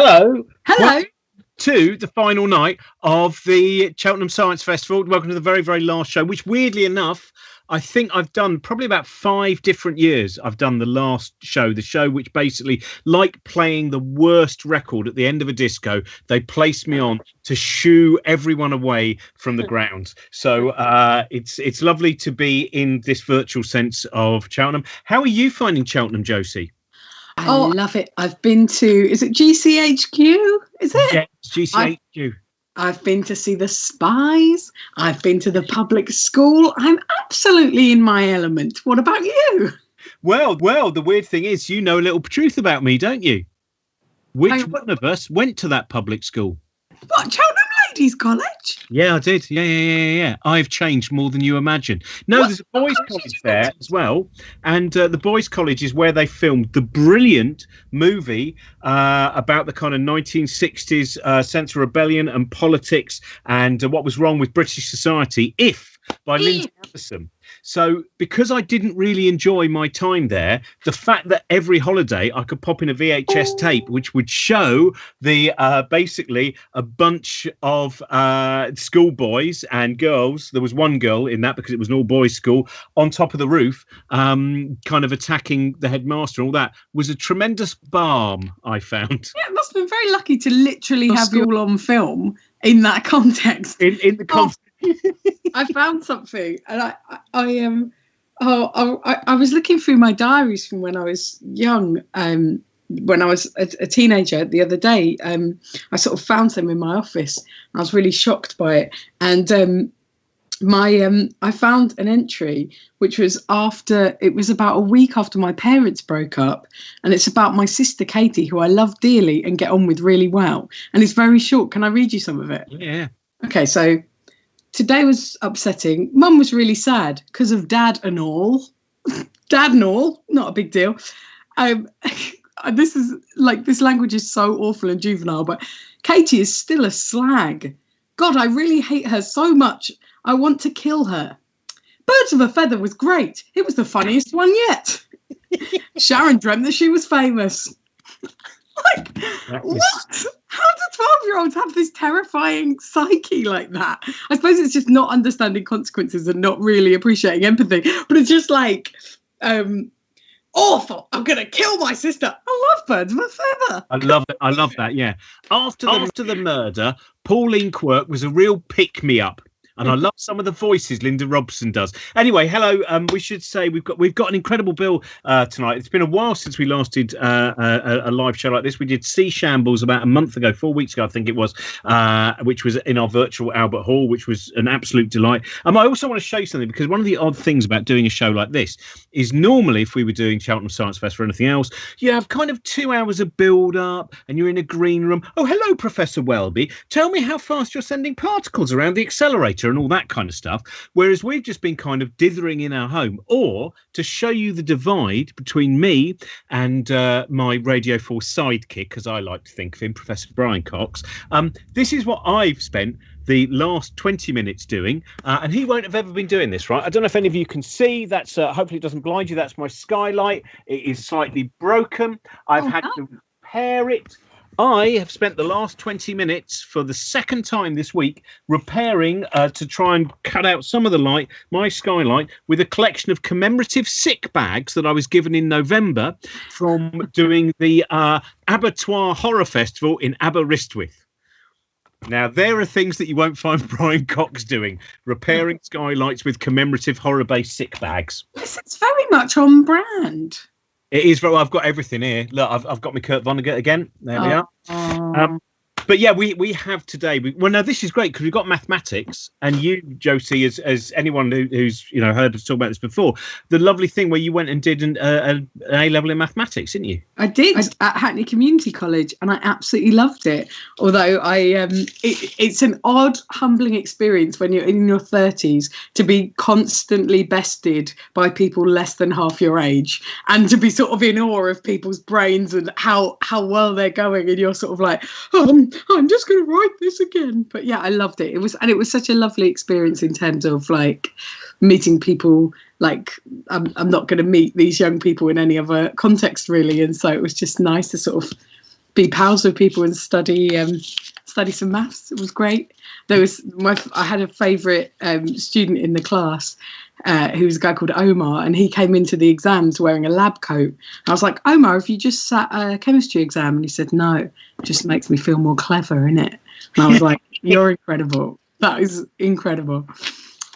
Hello. Hello. Welcome to the final night of the Cheltenham Science Festival. Welcome to the very, very last show, which weirdly enough, I think I've done probably about 5 different years. I've done the last show, the show which basically, like playing the worst record at the end of a disco, they placed me on to shoo everyone away from the grounds. So it's lovely to be in this virtual sense of Cheltenham. How are you finding Cheltenham, Josie? I love it. I've been to, is it GCHQ? Is it? Yeah, it's GCHQ. I've been to see the Spies. I've been to the public school. I'm absolutely in my element. What about you? Well, the weird thing is, you know a little truth about me, don't you? Which one of us went to that public school? What, Cheltenham Ladies College? Yeah, I did. Yeah. I've changed more than you imagine. No, there's a boys' college there as well. And the boys' college is where they filmed the brilliant movie about the kind of 1960s sense of rebellion and politics and what was wrong with British society, by Lindsay Anderson. So because I didn't really enjoy my time there, the fact that every holiday I could pop in a VHS tape, which would show the basically a bunch of schoolboys and girls. There was one girl in that because it was an all boys school on top of the roof, kind of attacking the headmaster and all that was a tremendous balm, I found. Yeah, it must have been very lucky to literally have it all on film in that context. In the context. I found something, and I was looking through my diaries from when I was young, when I was a teenager the other day. I sort of found them in my office. I was really shocked by it, and I found an entry which was about a week after my parents broke up, and it's about my sister Katie, who I love dearly and get on with really well, and it's very short. Can I read you some of it? Yeah. Okay, so today was upsetting. Mum was really sad because of Dad and all. Dad and all, not a big deal. This language is so awful and juvenile, but Katie is still a slag. God, I really hate her so much. I want to kill her. Birds of a Feather was great. It was the funniest one yet. Sharon dreamt that she was famous. What? How do 12-year-olds have this terrifying psyche like that? I suppose it's just not understanding consequences and not really appreciating empathy. But it's just like, awful. I'm going to kill my sister. I love Birds of a Feather. I love that, yeah. After the murder, Pauline Quirk was a real pick-me-up. And I love some of the voices Linda Robson does. Anyway, hello. We should say we've got an incredible bill tonight. It's been a while since we last did a live show like this. We did See Shambles about a month ago, 4 weeks ago, I think it was, which was in our virtual Albert Hall, which was an absolute delight. I also want to show you something, because one of the odd things about doing a show like this is normally if we were doing Cheltenham Science Fest or anything else, you have kind of 2 hours of build-up and you're in a green room. Oh, hello, Professor Welby. Tell me how fast you're sending particles around the accelerator and all that kind of stuff, whereas we've just been kind of dithering in our home. Or to show you the divide between me and my Radio 4 sidekick, as I like to think of him, Professor Brian Cox, this is what I've spent the last 20 minutes doing, and he won't have ever been doing this, right? I don't know if any of you can see. That's hopefully it doesn't blind you. That's my skylight. It is slightly broken. I've had to repair it. I have spent the last 20 minutes for the second time this week repairing to try and cut out some of the light, my skylight, with a collection of commemorative sick bags that I was given in November from doing the Abattoir Horror Festival in Aberystwyth. Now, there are things that you won't find Brian Cox doing, repairing skylights with commemorative horror-based sick bags. Yes, it's very much on brand. It is. Well, I've got everything here. Look, I've got my Kurt Vonnegut again. There we are. But yeah, we have today. Now this is great because we've got mathematics, and you, Josie, as anyone who's heard us talk about this before, the lovely thing where you went and did an A level in mathematics, didn't you? I did at Hackney Community College, and I absolutely loved it. Although it's an odd, humbling experience when you're in your 30s to be constantly bested by people less than half your age, and to be sort of in awe of people's brains and how well they're going, and you're sort of like, I'm just going to write this again. But yeah, I loved it. It was such a lovely experience in terms of like meeting people. Like I'm not going to meet these young people in any other context really, and so it was just nice to sort of be pals with people and study some maths. It was great. I had a favourite student in the class who was a guy called Omar, and he came into the exams wearing a lab coat. I was like, Omar, have you just sat a chemistry exam? And he said, no, it just makes me feel more clever, innit? And I was like, you're incredible. That is incredible.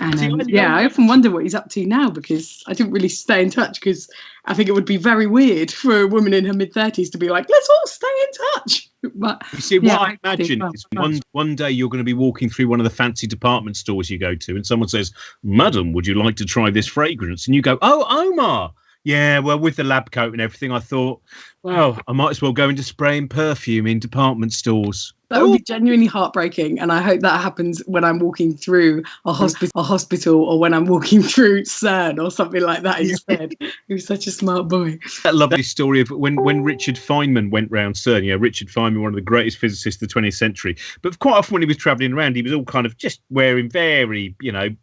And I often wonder what he's up to now, because I didn't really stay in touch, because I think it would be very weird for a woman in her mid-30s to be like, let's all stay in touch. But you see, what I imagine is one day you're going to be walking through one of the fancy department stores you go to, and someone says, Madam, would you like to try this fragrance? And you go, oh, Omar. Yeah, well, with the lab coat and everything, I thought, well, I might as well go into spraying perfume in department stores. That would be genuinely heartbreaking, and I hope that happens when I'm walking through a hospital, or when I'm walking through CERN or something like that instead. He was such a smart boy. That lovely story of when Richard Feynman went round CERN. You know, Richard Feynman, one of the greatest physicists of the 20th century. But quite often when he was travelling around, he was all kind of just wearing very,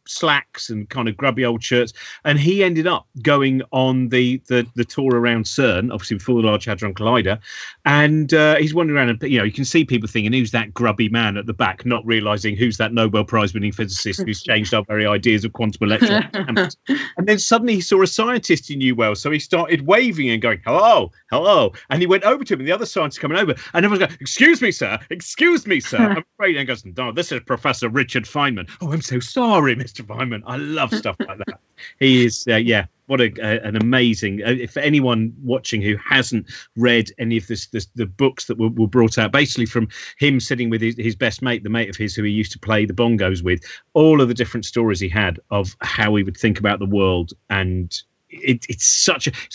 slacks and kind of grubby old shirts. And he ended up going on the tour around CERN, obviously before the Large Hadron Collider. And he's wandering around, and you can see people thinking, who's that grubby man at the back, not realising who's that Nobel Prize winning physicist who's changed our very ideas of quantum electrons. And then suddenly he saw a scientist he knew well, so he started waving and going, hello, hello. And he went over to him, and the other scientist coming over, and everyone's going, excuse me, sir, I'm afraid. And he goes, no, this is Professor Richard Feynman. Oh, I'm so sorry, Mr. Feynman. I love stuff like that. He is, what an amazing, for anyone watching who hasn't read any of the books that were brought out, basically from him sitting with his best mate, the mate of his who he used to play the bongos with, all of the different stories he had of how he would think about the world. And it's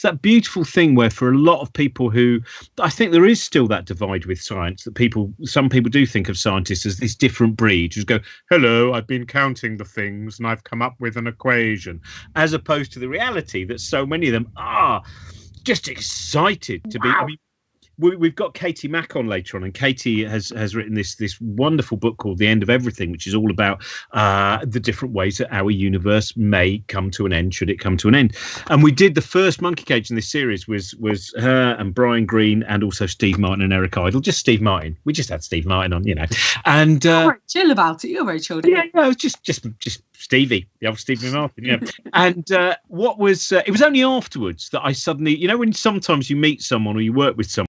that beautiful thing where for a lot of people who, I think there is still that divide with science, that some people do think of scientists as this different breed who go, hello, I've been counting the things and I've come up with an equation, as opposed to the reality that so many of them are just excited to be. I mean, we've got Katie Mack on later on, and Katie has written this wonderful book called The End of Everything, which is all about the different ways that our universe may come to an end, should it come to an end. And we did the first Monkey Cage in this series was her and Brian Greene, and also Steve Martin and Eric Idle. Just Steve Martin. We just had Steve Martin on, And you're very chill about it. You're very chill. Yeah, it was just Stevie, the old Stevie Martin, And it was only afterwards that I suddenly, when sometimes you meet someone or you work with someone,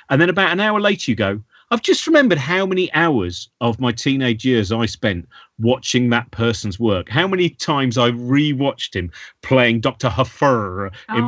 and then about an hour later you go, I've just remembered how many hours of my teenage years I spent watching that person's work. How many times I rewatched him playing Dr. Huffer in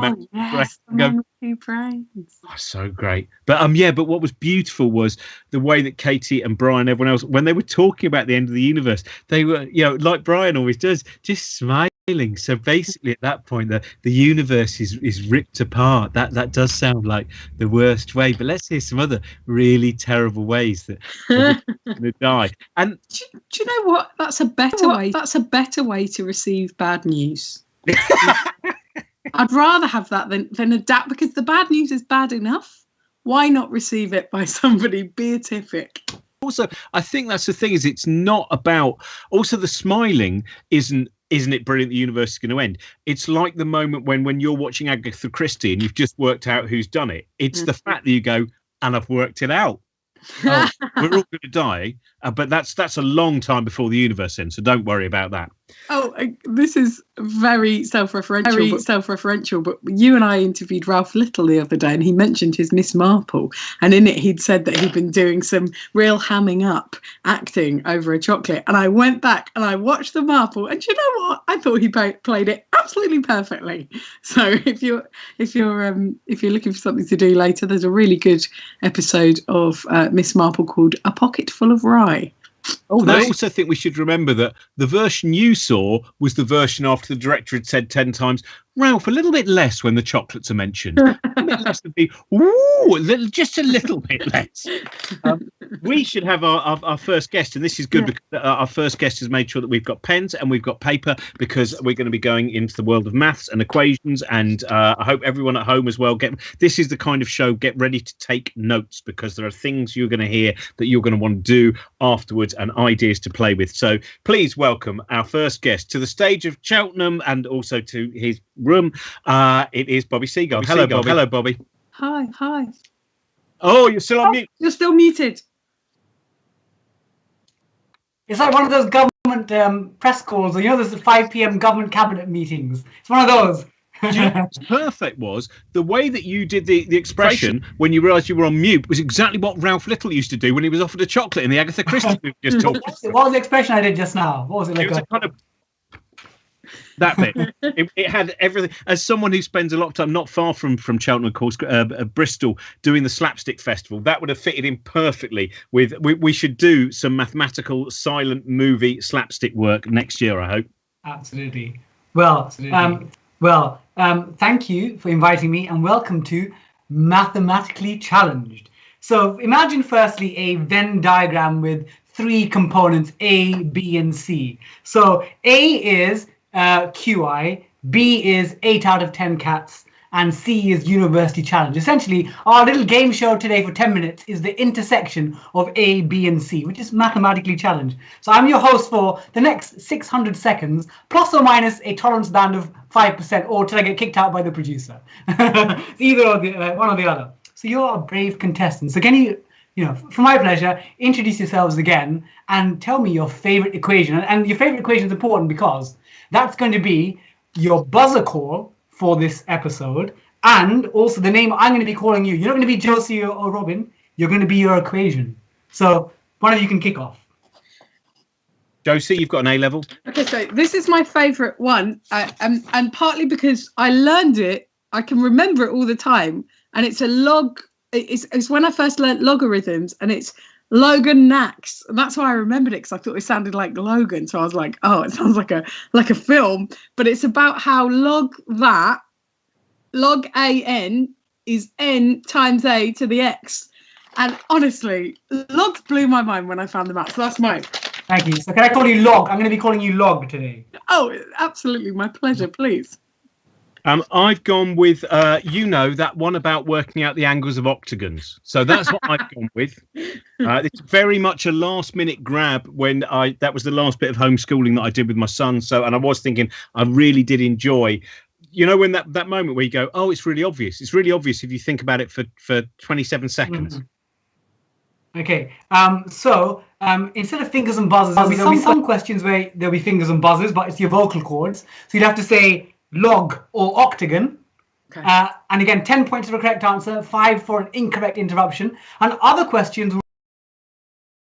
Brains. Oh, so great. But but what was beautiful was the way that Katie and Brian, everyone else, when they were talking about the end of the universe, they were, like Brian always does, just smiling. So basically at that point the universe is ripped apart. That does sound like the worst way, but let's hear some other really terrible ways that we're going to die. And do you know what? That's a better way to receive bad news. I'd rather have that than adapt, because the bad news is bad enough. Why not receive it by somebody beatific? Also, I think that's the thing, is it's not about, also the smiling isn't it brilliant, the universe is going to end. It's like the moment when you're watching Agatha Christie and you've just worked out who's done it. It's the fact that you go, and I've worked it out. Oh, we're all going to die, but that's a long time before the universe ends, so don't worry about that. Oh, this is very self-referential, but you and I interviewed Ralph Little the other day, and he mentioned his Miss Marple, and in it he'd said that he'd been doing some real hamming up acting over a chocolate, and I went back and I watched the Marple, and you know what? I thought he played it absolutely perfectly. So if you're looking for something to do later, there's a really good episode of Miss Marple called A Pocket Full of Rye. Oh, I also think we should remember that the version you saw was the version after the director had said 10 times, Ralph, a little bit less when the chocolates are mentioned. A bit less would be, just a little bit less. We should have our first guest, and this is good because our first guest has made sure that we've got pens and we've got paper, because we're going to be going into the world of maths and equations, and I hope everyone at home as well. This is the kind of show, get ready to take notes, because there are things you're going to hear that you're going to want to do afterwards and ideas to play with. So please welcome our first guest to the stage of Cheltenham and also to his room. It is Bobby Seagull. Hello, Bobby. Hi. Oh, you're still on mute. You're still muted. It's like one of those government press calls, or those 5 p.m. government cabinet meetings. It's one of those. Do you know what's perfect was the way that you did the expression when you realised you were on mute was exactly what Ralph Little used to do when he was offered a chocolate in the Agatha Christie movie just talked. What was the expression I did just now? What was it like? It was a kind of that bit. It had everything. As someone who spends a lot of time not far from Cheltenham, of course, Bristol, doing the slapstick festival, that would have fitted in perfectly with. We should do some mathematical silent movie slapstick work next year, I hope. Absolutely. Well, thank you for inviting me, and welcome to Mathematically Challenged. So imagine firstly a Venn diagram with 3 components, A, B, and C. So A is QI, B is 8 out of 10 cats, and C is University Challenge. Essentially, our little game show today for 10 minutes is the intersection of A, B, and C, which is Mathematically Challenged. So I'm your host for the next 600 seconds, plus or minus a tolerance band of 5%, or till I get kicked out by the producer. Either or one or the other. So you're a brave contestant. So can you, for my pleasure, introduce yourselves again and tell me your favorite equation. And your favorite equation is important because that's going to be your buzzer call for this episode, and also the name I'm going to be calling you. You're not going to be Josie or Robin. You're going to be your equation. So one of you can kick off. Josie, you've got an A level. Okay, so this is my favourite one, and partly because I learned it, I can remember it all the time, and it's a log. It's when I first learnt logarithms, and it's Logan Nax, and that's why I remembered it, because I thought it sounded like Logan. So I was like, oh, it sounds like a film. But it's about how log an is n times a to the x. And honestly, logs blew my mind when I found them out. So that's mine. Thank you. So can I call you Log? I'm going to be calling you Log today. Oh, absolutely, my pleasure. Please. I've gone with that one about working out the angles of octagons. So that's what I've gone with. It's very much a last minute grab when that was the last bit of homeschooling that I did with my son. So, and I was thinking I really did enjoy, when that moment where you go, oh, it's really obvious. It's really obvious if you think about it for 27 seconds. Mm-hmm. Okay. So instead of fingers and buzzers, there'll be some questions where there'll be fingers and buzzers, but it's your vocal cords. So you'd have to say log or octagon. Okay. And again, 10 points for a correct answer, 5 for an incorrect interruption. And other questions will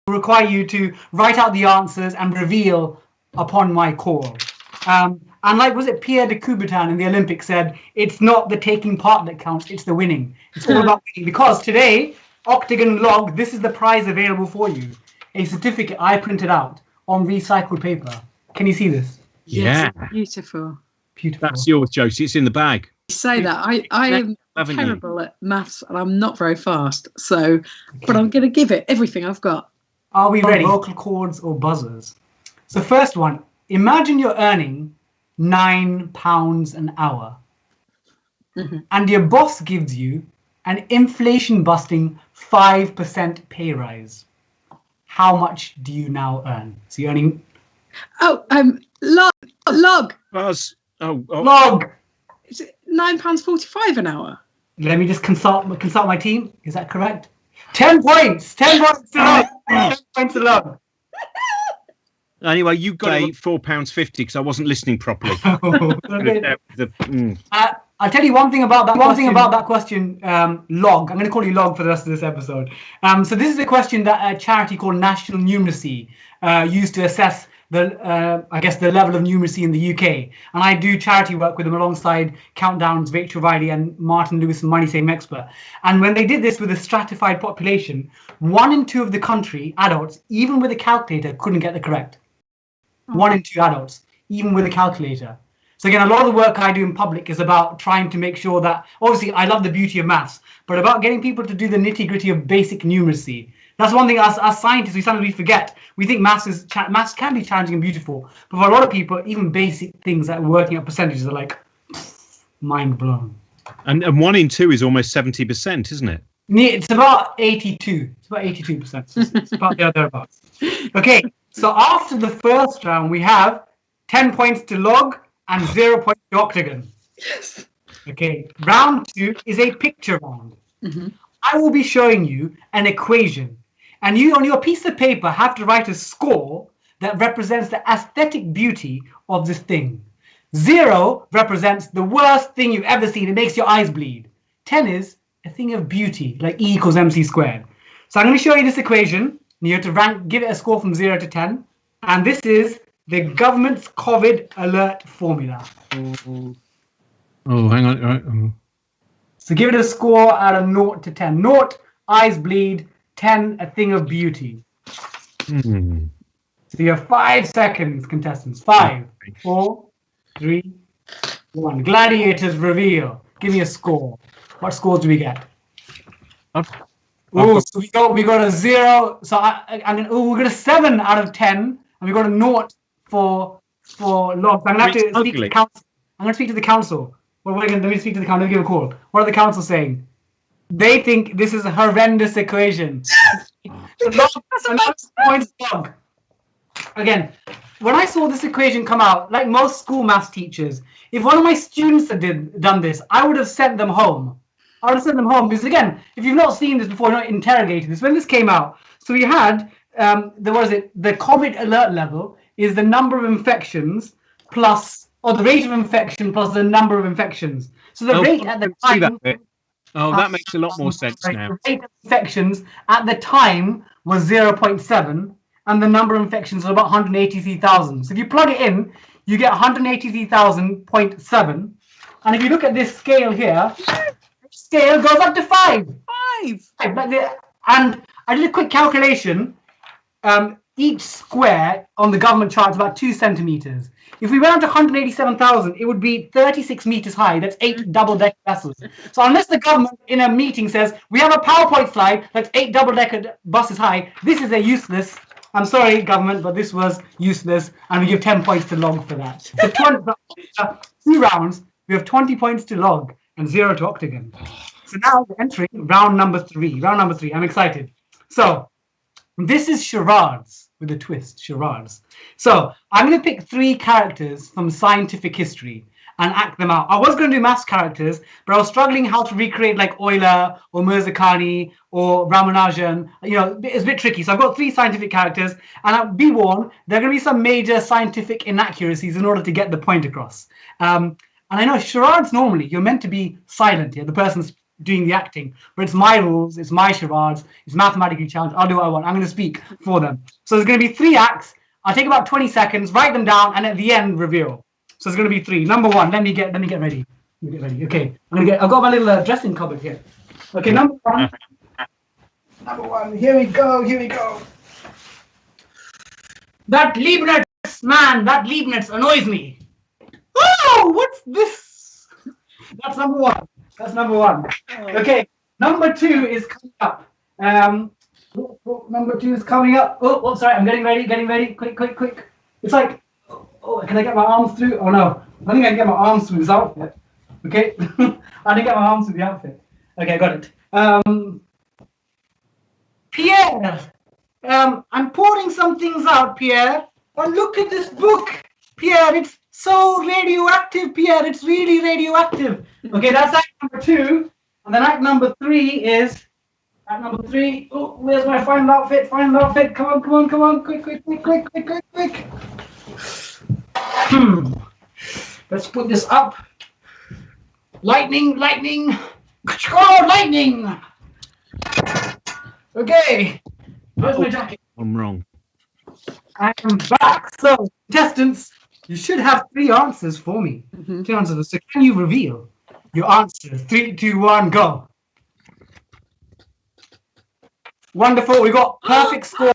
require you to write out the answers and reveal upon my call. And like, was it Pierre de Coubertin in the Olympics said, it's not the taking part that counts, it's the winning. It's all about winning. Because today, octagon log, this is the prize available for you. A certificate I printed out on recycled paper. Can you see this? Yeah. Yes, beautiful. Beautiful. That's yours, Josie. It's in the bag. You say that. I am terrible at maths, and I'm not very fast. So, but I'm going to give it everything I've got. Are we ready? Vocal cords or buzzers? So first one, imagine you're earning £9 an hour. Mm-hmm. And your boss gives you an inflation-busting 5% pay rise. How much do you now earn? So you're earning... Log. Buzz. Oh. Log. Is it £9.45 an hour? Let me just consult my team. Is that correct? 10 points. 10 points to log. 10 points to log. Anyway, you got £4.50 because I wasn't listening properly. I'll tell you one thing about that question. Log. I'm going to call you Log for the rest of this episode. So this is a question that a charity called National Numeracy used to assess the level of numeracy in the UK. And I do charity work with them alongside Countdown's Rachel Riley and Martin Lewis and Money Saving Expert. And when they did this with a stratified population, 1 in 2 of the country adults, even with a calculator, couldn't get the correct. 1 in 2 adults, even with a calculator. So again, a lot of the work I do in public is about trying to make sure that, obviously, I love the beauty of maths, but about getting people to do the nitty-gritty of basic numeracy. That's one thing as scientists we forget. We think maths can be challenging and beautiful, but for a lot of people, even basic things like working out percentages are like mind blown. And 1 in 2 is almost 70%, isn't it? It's about 82. It's about 82%. It's about thereabouts. Okay, so after the first round, we have 10 points to log and 0 points to octagon. Yes. Okay, round 2 is a picture round. Mm-hmm. I will be showing you an equation, and you on your piece of paper have to write a score that represents the aesthetic beauty of this thing. 0 represents the worst thing you've ever seen. It makes your eyes bleed. 10 is a thing of beauty, like E equals mc squared. So I'm going to show you this equation, and you have to give it a score from 0 to 10. And this is the government's COVID alert formula. Oh, hang on. Right. So give it a score out of 0 to 10. 0, eyes bleed. 10, a thing of beauty. So you have 5 seconds, contestants. 5, 4, 3, 1. Gladiators reveal. Give me a score. What scores do we get? Oh, so we got a 0. So we got a 7 out of 10, and we got a 0 for logs. I'm gonna have to speak to the council. I'm gonna speak to the council. Let me speak to the council. Let me give a call. What are the council saying? They think this is a horrendous equation. Points log. Again, when I saw this equation come out, like most school maths teachers, if one of my students had done this, I would have sent them home. I would have sent them home because, again, if you've not seen this before, you're not interrogating this. When this came out, so we had the COVID alert level is the number of infections plus, or the rate of infection plus the number of infections. So the rate at the time. That makes a lot more sense now. The rate of infections at the time was 0.7, and the number of infections was about 183,000. So if you plug it in, you get 183,000.7. And if you look at this scale here, scale goes up to 5. 5. And I did a quick calculation. Each square on the government chart is about 2 centimeters. If we went up to 187,000, it would be 36 meters high. That's 8 double-decker buses. So unless the government in a meeting says, we have a PowerPoint slide that's 8 double-decker buses high, this is a useless. I'm sorry, government, but this was useless. And we give 10 points to log for that. So 2 rounds, we have 20 points to log and 0 to octagon. So now we're entering round number 3. Round number 3. I'm excited. So this is charades with a twist, charades. So I'm going to pick 3 characters from scientific history and act them out. I was going to do maths characters, but I was struggling how to recreate like Euler or Mirzakhani or Ramanujan. It's a bit tricky. So I've got 3 scientific characters, and be warned, there are going to be some major scientific inaccuracies in order to get the point across. And I know charades, normally you're meant to be silent here. The person's doing the acting, but it's my rules, it's my charades, it's mathematically challenged. I'll do what I want. I'm going to speak for them. So there's going to be 3 acts. I'll take about 20 seconds, write them down, and at the end reveal. So it's going to be 3. Number 1. Let me get ready. Let me get ready. Okay. I've got my little dressing cupboard here. Okay. Number 1. Number 1. Here we go. That Leibniz annoys me. Oh, what's this? That's number 1. Okay, number 2 is coming up. Number 2 is coming up. Oh, sorry, I'm getting ready. Quick. It's like, can I get my arms through? Oh no, I think I can get my arms through this outfit. Okay, I didn't get my arms through the outfit. Okay, I got it. Pierre, I'm pouring some things out, Pierre. Oh, look at this book, Pierre. It's so radioactive, Pierre. It's really radioactive. Okay, that's act number 2. And then act number 3 is act number 3. Oh, where's my final outfit? Come on. Quick. Let's put this up. Lightning. Oh, lightning. Okay. Where's my jacket? I'm wrong. I am back. So, contestants, you should have 3 answers for me. 3 answers. So can you reveal your answer? 3, 2, 1, go. Wonderful. We got perfect score.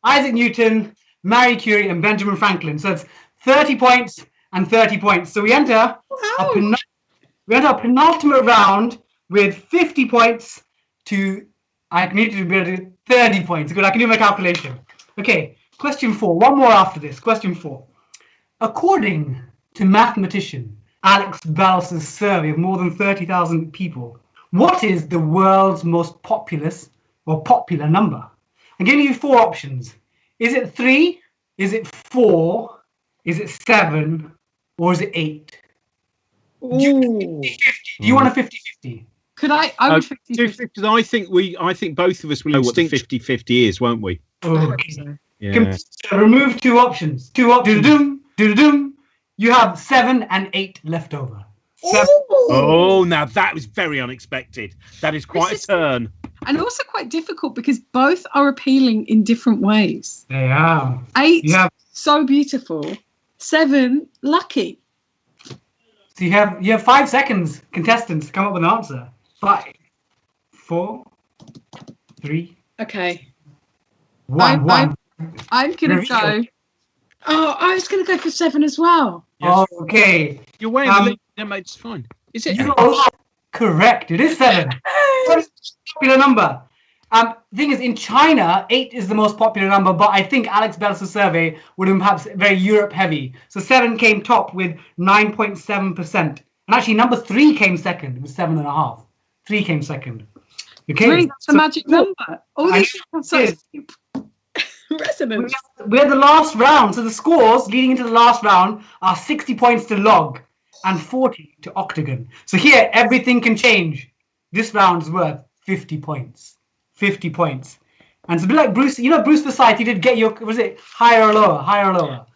Isaac Newton, Marie Curie, and Benjamin Franklin. So it's 30 points and 30 points. So we enter a penultimate round with 50 points to, I need to be 30 points. Good, I can do my calculation. Okay, question 4. One more after this. Question 4. According to mathematician Alex Bell's survey of more than 30,000 people, what is the world's most populous or popular number? I'm giving you 4 options. Is it 3? Is it 4? Is it 7? Or is it 8? Do you want a 50-50? Could I would 50-50. Because I think both of us will know what the 50-50 is, won't we? Oh, So. Yeah. remove two options. Do-do-doom. You have 7 and 8 left over. Oh, now that was very unexpected. That is quite a turn. And also quite difficult because both are appealing in different ways. They are. 8, so beautiful. 7, lucky. So you have 5 seconds, contestants, to come up with an answer. 5, 4, 3. Okay. 1. I'm gonna go. Oh, I was gonna go for 7 as well. Yes. Okay. You're way in the lead. No, mate, it's fine. Is it? You are correct. It is 7. What is the popular number? The thing is, in China, 8 is the most popular number, but I think Alex Belsa's survey would have been perhaps very Europe heavy. So 7 came top with 9.7%. And actually, number 3 came second. It was 7.5. 3 came second. Okay. 3, that's the magic number. All these have such resonance. We're the last round. So the scores leading into the last round are 60 points to log and 40 to octagon. So here, everything can change. This round is worth 50 points. 50 points. And it's a bit like Bruce, Bruce Forsyth, you did get your, was it higher or lower? Higher or lower?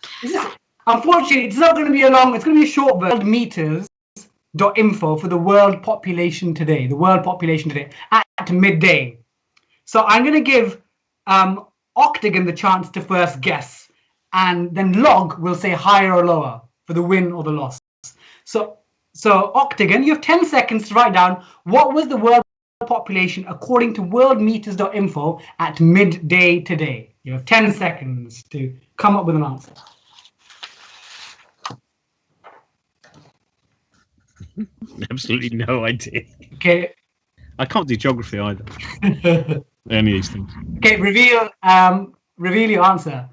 Unfortunately, it's not going to be a long, it's going to be a short version. Meters.info for the world population today. The world population today at midday. So I'm going to give Octagon the chance to first guess. And then Log will say higher or lower for the win or the loss. So Octagon, you have 10 seconds to write down what was the world population according to worldmeters.info at midday today. You have 10 seconds to come up with an answer. Absolutely no idea. Okay. I can't do geography either. Any of these things. Okay, reveal your answer.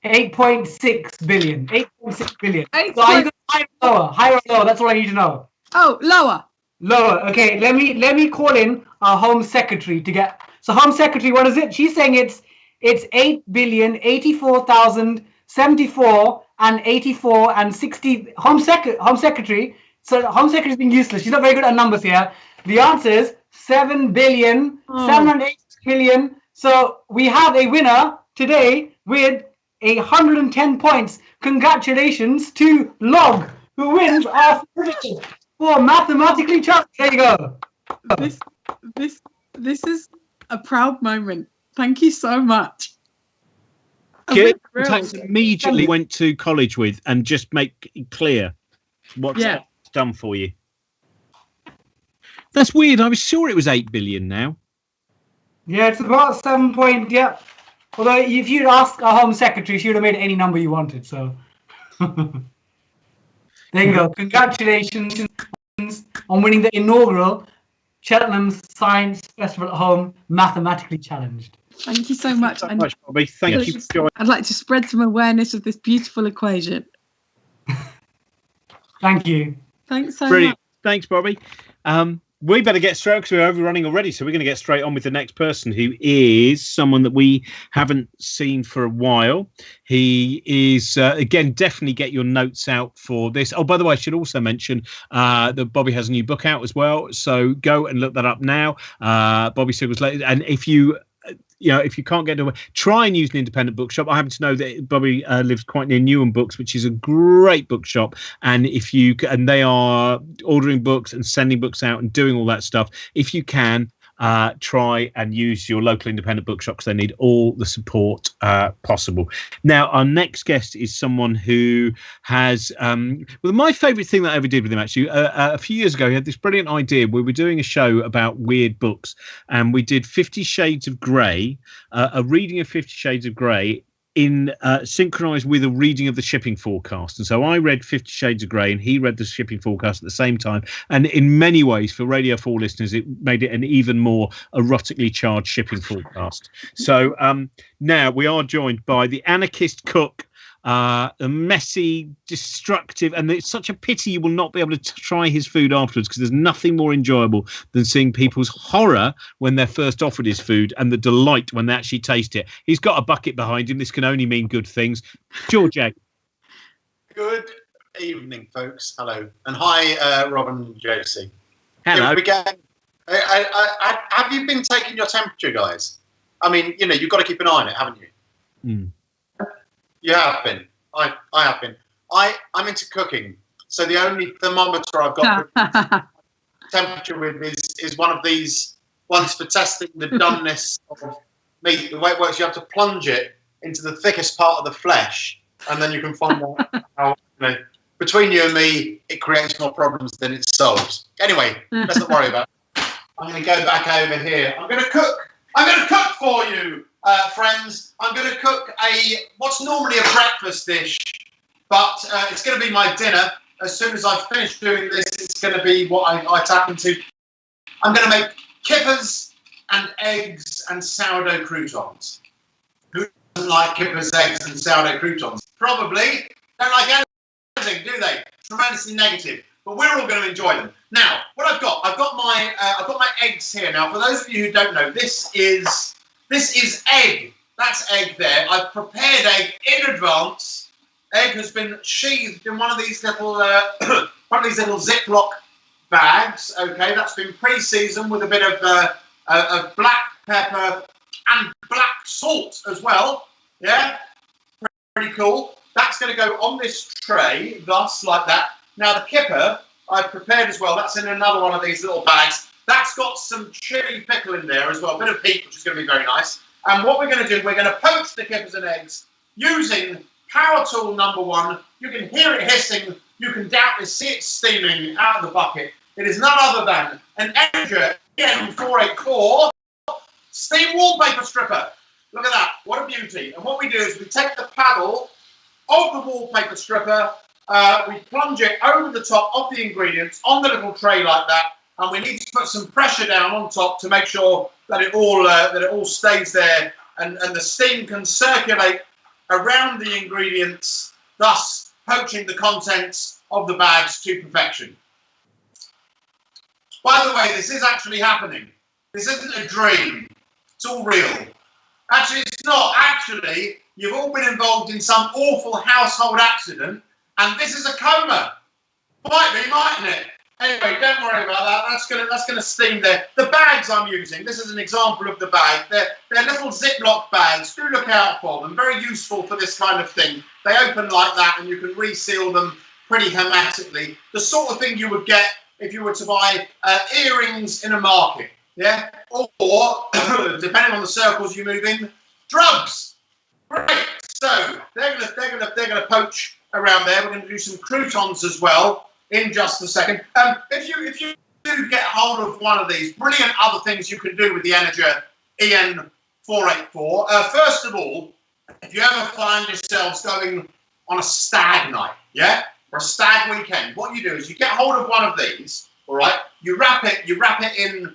8.6 billion. 8.6 billion. So are you going higher or lower? Higher or lower? That's all I need to know. Oh, lower. Lower. Okay, let me call in our Home Secretary to get. So Home Secretary, what is it? She's saying it's 8,084,074 and 84 and 60. Home Secretary. So Home Secretary is being useless. She's not very good at numbers here. The answer is 7 billion, 708 million. So we have a winner today with 110 points. Congratulations to Log, who wins our certificate for mathematically challenged. There you go. This is a proud moment. Thank you so much. Good. Immediately went to college with and just make it clear what's done for you. That's weird. I was sure it was 8 billion now. Yeah, it's about 7 point. Yeah. Although if you'd asked our Home Secretary, she would have made any number you wanted. So there you go. Congratulations on winning the inaugural Cheltenham Science Festival Home mathematically challenged. Thank you so much. Thank you so much, Bobby. Thank you for joining. I'd like to spread some awareness of this beautiful equation. Thank you. Thanks so Brilliant. much. Thanks, Bobby. We better get straight because we're overrunning already. So we're going to get straight on with the next person, who is someone that we haven't seen for a while. He is, again, definitely get your notes out for this. Oh, by the way, I should also mention that Bobby has a new book out as well. So go and look that up now. Bobby Seagull's latest. And if you can't get to try and use an independent bookshop. I happen to know that Bobby lives quite near Newham Books, which is a great bookshop. And they are ordering books and sending books out and doing all that stuff. If you can, try and use your local independent bookshop because they need all the support possible. Now, our next guest is someone who has my favourite thing that I ever did with him, actually, a few years ago, he had this brilliant idea. We were doing a show about weird books, and we did 50 Shades of Grey, a reading of 50 Shades of Grey in synchronized with a reading of the shipping forecast. And so I read 50 Shades of Grey and he read the shipping forecast at the same time. And in many ways, for Radio 4 listeners, it made it an even more erotically charged shipping forecast. So now we are joined by the anarchist cook, the messy, destructive, and it's such a pity you will not be able to try his food afterwards, because there's nothing more enjoyable than seeing people's horror when they're first offered his food and the delight when they actually taste it. He's got a bucket behind him. This can only mean good things. George Egg. Good evening, folks. Hello. And hi, Robin and Josie. Hello. Here we go. Have you been taking your temperature, guys? I mean, you know, you've got to keep an eye on it, haven't you? You have been. I have been. I'm into cooking, so the only thermometer I've got temperature with is one of these ones for testing the doneness of meat. The way it works, you have to plunge it into the thickest part of the flesh, and then you can find out how, you know, between you and me, it creates more problems than it solves. Anyway, let's not worry about it. I'm going to go back over here. I'm going to cook. I'm going to cook for you, friends. I'm going to cook what's normally a breakfast dish, but it's going to be my dinner. As soon as I've finished doing this, it's going to be what I tap into. I'm going to make kippers and eggs and sourdough croutons. Who doesn't like kippers, eggs and sourdough croutons? Probably don't like anything, do they? Tremendously negative. But we're all going to enjoy them. Now, what I've got my eggs here. Now, for those of you who don't know, this is egg. That's egg there. I've prepared egg in advance. Egg has been sheathed in one of these little Ziploc bags. Okay, that's been pre-seasoned with a bit of black pepper and black salt as well. Yeah, pretty cool. That's going to go on this tray, thus like that. Now the kipper I've prepared as well. That's in another one of these little bags. That's got some chili pickle in there as well, a bit of heat, which is going to be very nice. And what we're going to do, we're going to poach the kippers and eggs using power tool number 1. You can hear it hissing. You can doubtless see it steaming out of the bucket. It is none other than an Energy EN484 steam wallpaper stripper. Look at that. What a beauty. And what we do is we take the paddle of the wallpaper stripper, we plunge it over the top of the ingredients on the little tray like that, and we need to put some pressure down on top to make sure that it all stays there and the steam can circulate around the ingredients, thus poaching the contents of the bags to perfection. By the way, this is actually happening. This isn't a dream. It's all real. Actually, it's not. Actually, you've all been involved in some awful household accident, and this is a coma. Might be, mightn't it? Anyway, don't worry about that. That's gonna steam there. The bags I'm using, this is an example of the bag. They're little Ziploc bags. Do look out for them. Very useful for this kind of thing. They open like that, and you can reseal them pretty hermetically. The sort of thing you would get if you were to buy earrings in a market, yeah? Or, depending on the circles you move in, drugs. Great. So they're gonna poach around there. We're going to do some croutons as well in just a second. If you do get hold of one of these brilliant other things you can do with the Energy EN484, first of all, if you ever find yourselves going on a stag night, yeah, or a stag weekend, what you do is you get hold of one of these, all right, you wrap it in,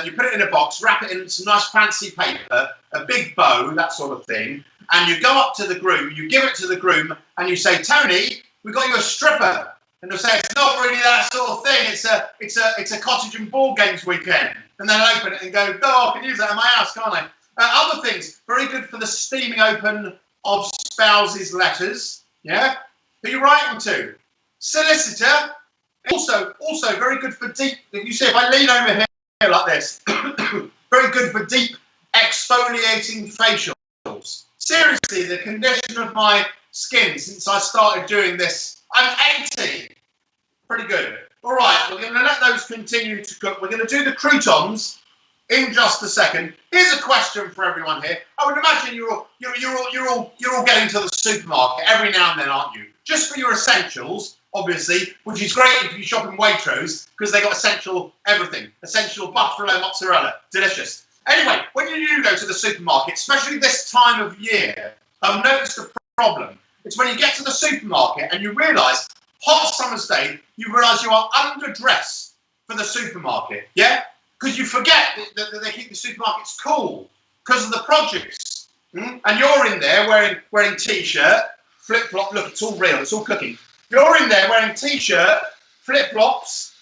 you put it in a box, wrap it in some nice fancy paper, a big bow, that sort of thing, and you go up to the groom, you give it to the groom, and you say, Tony, we got you a stripper. And they'll say, it's not really that sort of thing, it's a cottage and ball games weekend. And then I open it and go, oh, I can use that in my house, can't I? Other things, very good for the steaming open of spouses' letters, yeah? Who you writing to? Solicitor. Also very good for deep, you see, if I lean over here like this, very good for deep exfoliating facials. Seriously, the condition of my skin since I started doing this, I'm 80. Pretty good. All right, we're going to let those continue to cook. We're going to do the croutons in just a second. Here's a question for everyone here. I would imagine you're all getting to the supermarket every now and then, aren't you? Just for your essentials, obviously, which is great if you shop in Waitrose because they got essential everything. Essential buffalo mozzarella, delicious. Anyway, when you do go to the supermarket, especially this time of year, I've noticed a problem. It's when you get to the supermarket and you realise, hot summer's day, you realise you are underdressed for the supermarket, yeah? Because you forget that they keep the supermarkets cool because of the produce. And you're in there wearing T-shirt, flip-flop, look, it's all real, it's all cooking. You're in there wearing T-shirt, flip-flops,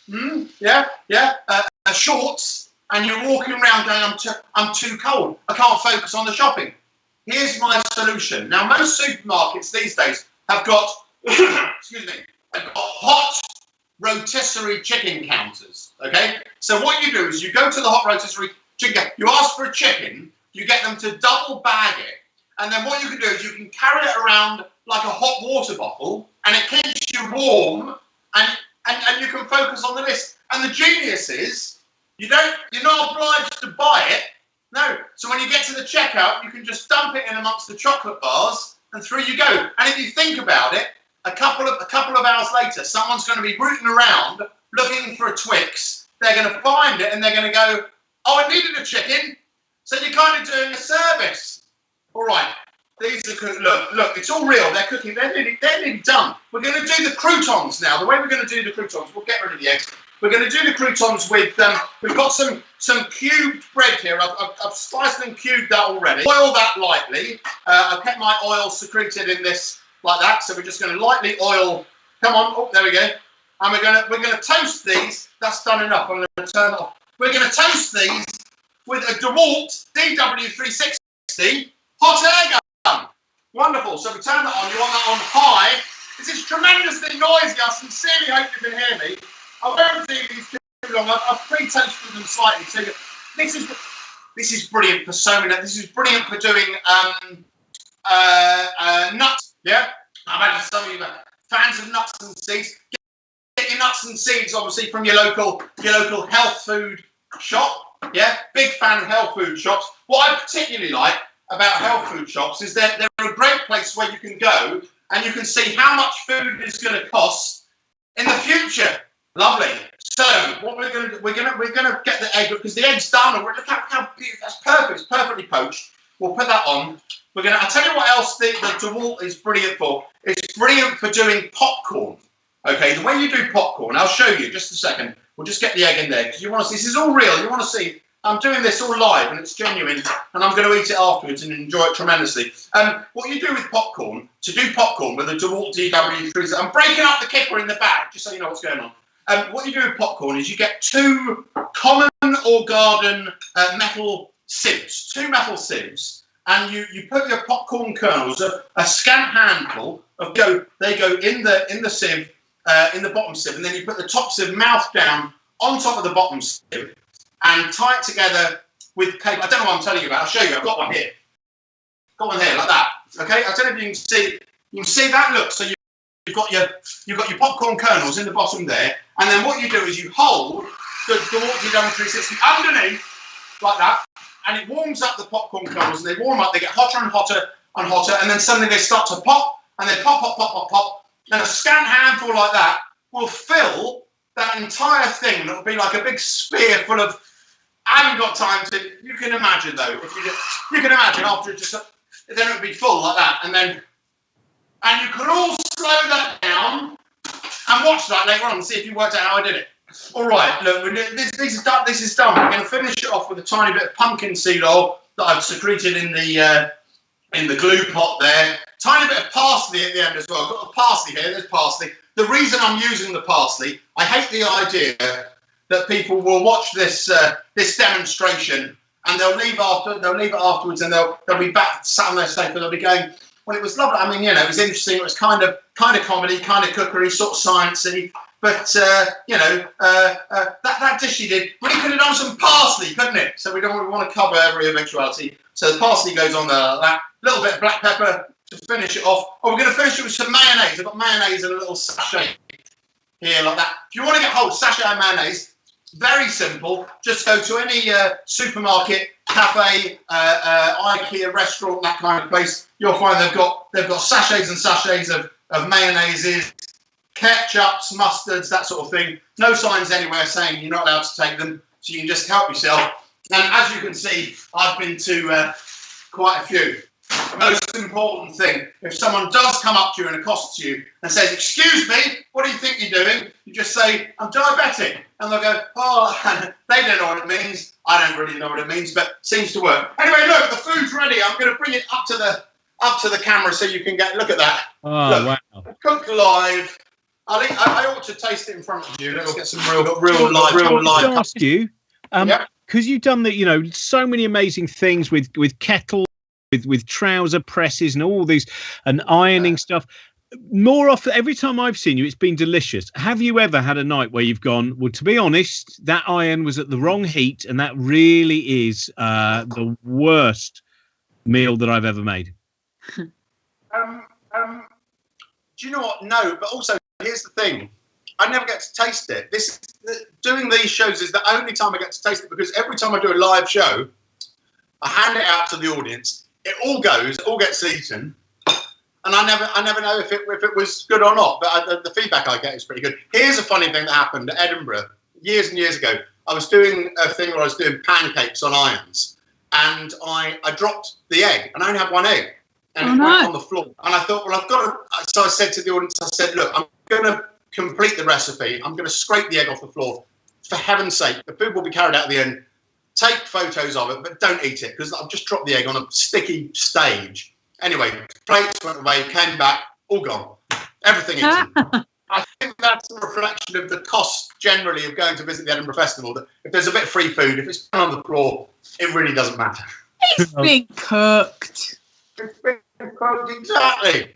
shorts, and you're walking around going, I'm too cold. I can't focus on the shopping. Here's my solution. Now, most supermarkets these days have got, excuse me, they've got hot rotisserie chicken counters. Okay, so what you do is you go to the hot rotisserie chicken, you ask for a chicken, you get them to double bag it, and then what you can do is you can carry it around like a hot water bottle, and it keeps you warm, and you can focus on the list. And the genius is you're not obliged to buy it. No. So when you get to the checkout, you can just dump it in amongst the chocolate bars, and through you go. And if you think about it, a couple of hours later, someone's going to be rooting around looking for a Twix. They're going to find it, and they're going to go, "Oh, I needed a chicken." So you're kind of doing a service. All right. These are look. It's all real. They're cooking. They're nearly done. We're going to do the croutons now. The way we're going to do the croutons, we'll get rid of the eggs. We're going to do the croutons with. We've got some cubed bread here. I've sliced and cubed that already. Oil that lightly. I've kept my oil secreted in this like that. So we're just going to lightly oil. Come on. Oh, there we go. And we're going to toast these. That's done enough. I'm going to turn it off. We're going to toast these with a DeWalt DW360 hot air gun. Wonderful. So we turn that on. You want that on high. This is tremendously noisy. I sincerely hope you can hear me. I won't do these too long. I've pre-toasted them slightly. So this is brilliant for so many. This is brilliant for doing nuts. Yeah. I imagine some of you are fans of nuts and seeds. Get your nuts and seeds, obviously, from your local health food shop. Yeah. Big fan of health food shops. What I particularly like about health food shops is that they're a great place where you can go and you can see how much food is going to cost in the future. Lovely. So what we're going to get the egg, because the egg's done. Look how beautiful. That's perfect. It's perfectly poached. We'll put that on. I'll tell you what else the DeWalt is brilliant for. It's brilliant for doing popcorn. Okay, the way you do popcorn, I'll show you just a second. We'll just get the egg in there because you want to see. This is all real. You want to see. I'm doing this all live and it's genuine, and I'm going to eat it afterwards and enjoy it tremendously. What you do with popcorn, to do popcorn with a DeWalt DW3, I'm breaking up the kipper in the bag, just so you know what's going on. What you do with popcorn is you get two common or garden metal sieves, and you put your popcorn kernels, a scant handful of they go in the sieve, in the bottom sieve, and then you put the top sieve mouth down on top of the bottom sieve, and tie it together with paper. I don't know what I'm telling you about. I'll show you. I've got one here. Got one here like that. Okay. I don't know if you can see. You can see that. Look. So you've got your popcorn kernels in the bottom there, and then what you do is you hold the DeWalt 360 underneath like that, and it warms up the popcorn kernels, and they warm up. They get hotter and hotter and hotter, and then suddenly they start to pop, and they pop, and a scant handful like that will fill that entire thing. It'll be like a big spear full of. I haven't got time to. You can imagine though. If you can imagine after it just then it would be full like that, and you can all slow that down and watch that later on and see if you worked out how I did it. All right, look, this is done. This is done. We're going to finish it off with a tiny bit of pumpkin seed oil that I've secreted in the glue pot there. Tiny bit of parsley at the end as well. I've got the parsley here. There's parsley. The reason I'm using the parsley, I hate the idea that people will watch this demonstration and they'll leave it afterwards, and they'll be back sat on their sofa. They'll be going, "Well, it was lovely. I mean, it was interesting. It was kind of comedy, kind of cookery, sort of sciencey. But that dish you did, really could have done some parsley, couldn't it? So we want to cover every eventuality. So the parsley goes on there like that. A little bit of black pepper to finish it off. Oh, we're going to finish it with some mayonnaise. I've got mayonnaise in a little sachet here like that. If you want to get hold of sachet of mayonnaise, very simple. Just go to any supermarket, cafe, IKEA restaurant, that kind of place. You'll find they've got sachets and sachets of mayonnaises, ketchups, mustards, that sort of thing. No signs anywhere saying you're not allowed to take them, so you can just help yourself. And as you can see, I've been to quite a few. Most important thing, if someone does come up to you and accosts you and says, "Excuse me, what do you think you're doing?" You just say, "I'm diabetic." And they'll go, "Oh," they don't know what it means. I don't really know what it means, but it seems to work. Anyway, look, the food's ready. I'm going to bring it up to the camera so you can look at that. Oh, look, wow. Cooked live. I ought to taste it in front of you. Let's get some real live. I ask you, because you've done so many amazing things with kettles, with trouser presses and all these and ironing stuff. more often, every time I've seen you, it's been delicious. Have you ever had a night where you've gone, well, to be honest, that iron was at the wrong heat, and that really is the worst meal that I've ever made? Do you know what? No, but also here's the thing: I never get to taste it. Doing these shows is the only time I get to taste it, because every time I do a live show, I hand it out to the audience. It all gets eaten, and I never know if it was good or not. But the feedback I get is pretty good. Here's a funny thing that happened at Edinburgh years and years ago. I was doing a thing where I was doing pancakes on irons, and I dropped the egg, and I only had one egg, and it went on the floor. And I thought, well, I've got to. So I said to the audience, I said, look, I'm going to complete the recipe. I'm going to scrape the egg off the floor. For heaven's sake, the food will be carried out at the end. Take photos of it, but don't eat it, because I've just dropped the egg on a sticky stage. Anyway, plates went away, came back, all gone. Everything eaten. I think that's a reflection of the cost generally of going to visit the Edinburgh Festival, that if there's a bit of free food, if it's on the floor, it really doesn't matter. It's been cooked. It's been cooked, exactly.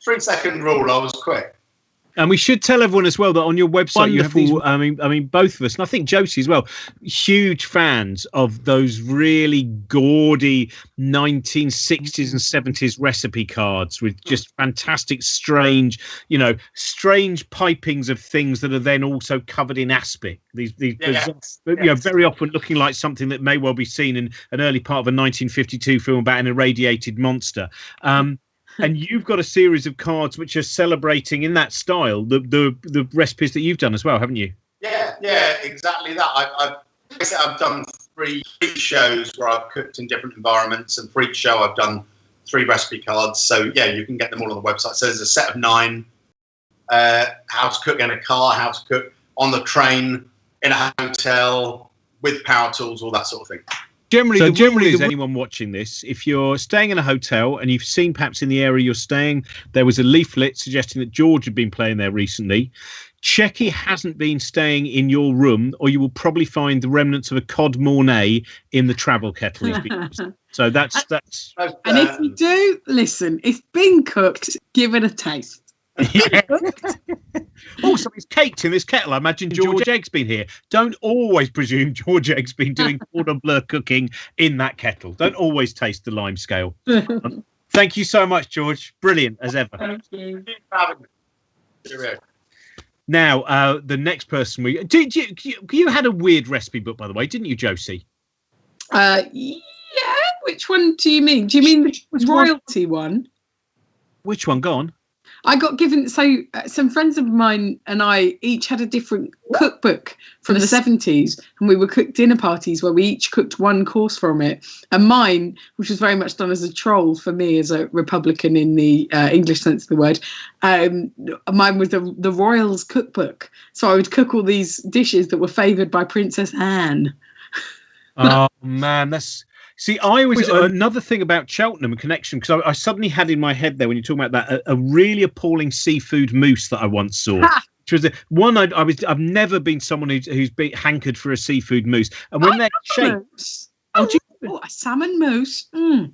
3-second rule, I was quick. And we should tell everyone as well that on your website you have these. I mean, both of us, and I think Josie as well, huge fans of those really gaudy 1960s and 70s recipe cards with just fantastic, strange pipings of things that are then also covered in aspic. These very often looking like something that may well be seen in an early part of a 1952 film about an irradiated monster. And you've got a series of cards which are celebrating in that style the recipes that you've done as well, haven't you? Yeah, exactly that. I've done three shows where I've cooked in different environments, and for each show I've done 3 recipe cards. So yeah, you can get them all on the website. So there's a set of 9: how to cook in a car, how to cook on the train, in a hotel, with power tools, all that sort of thing. Generally, is anyone watching this, if you're staying in a hotel and you've seen perhaps in the area you're staying, there was a leaflet suggesting that George had been playing there recently. Check he hasn't been staying in your room, or you will probably find the remnants of a cod mornay in the travel kettle he's been using. So that's. And if you do, listen, it's been cooked, give it a taste. Yeah. Oh, something's caked in this kettle. I imagine George Egg's been here. Don't always presume George Egg's been doing cordon bleu cooking in that kettle. Don't always taste the lime scale. Thank you so much, George. Brilliant as ever. Thank you. Now, the next person you had a weird recipe book, by the way, didn't you, Josie? Yeah. Which one do you mean? Do you mean the royalty one? Which one? Go on. I got given, some friends of mine and I each had a different cookbook from the 70s, and we would cook dinner parties where we each cooked one course from it. And mine, which was very much done as a troll for me as a Republican in the English sense of the word, mine was the Royals cookbook. So I would cook all these dishes that were favoured by Princess Anne. Oh, man, that's... See, I always another thing about Cheltenham connection, because I suddenly had in my head there when you're talking about that a really appalling seafood mousse that I once saw. Which was one I've never been someone who's been hankered for a seafood mousse, and when they're shaped, a salmon mousse. Mm.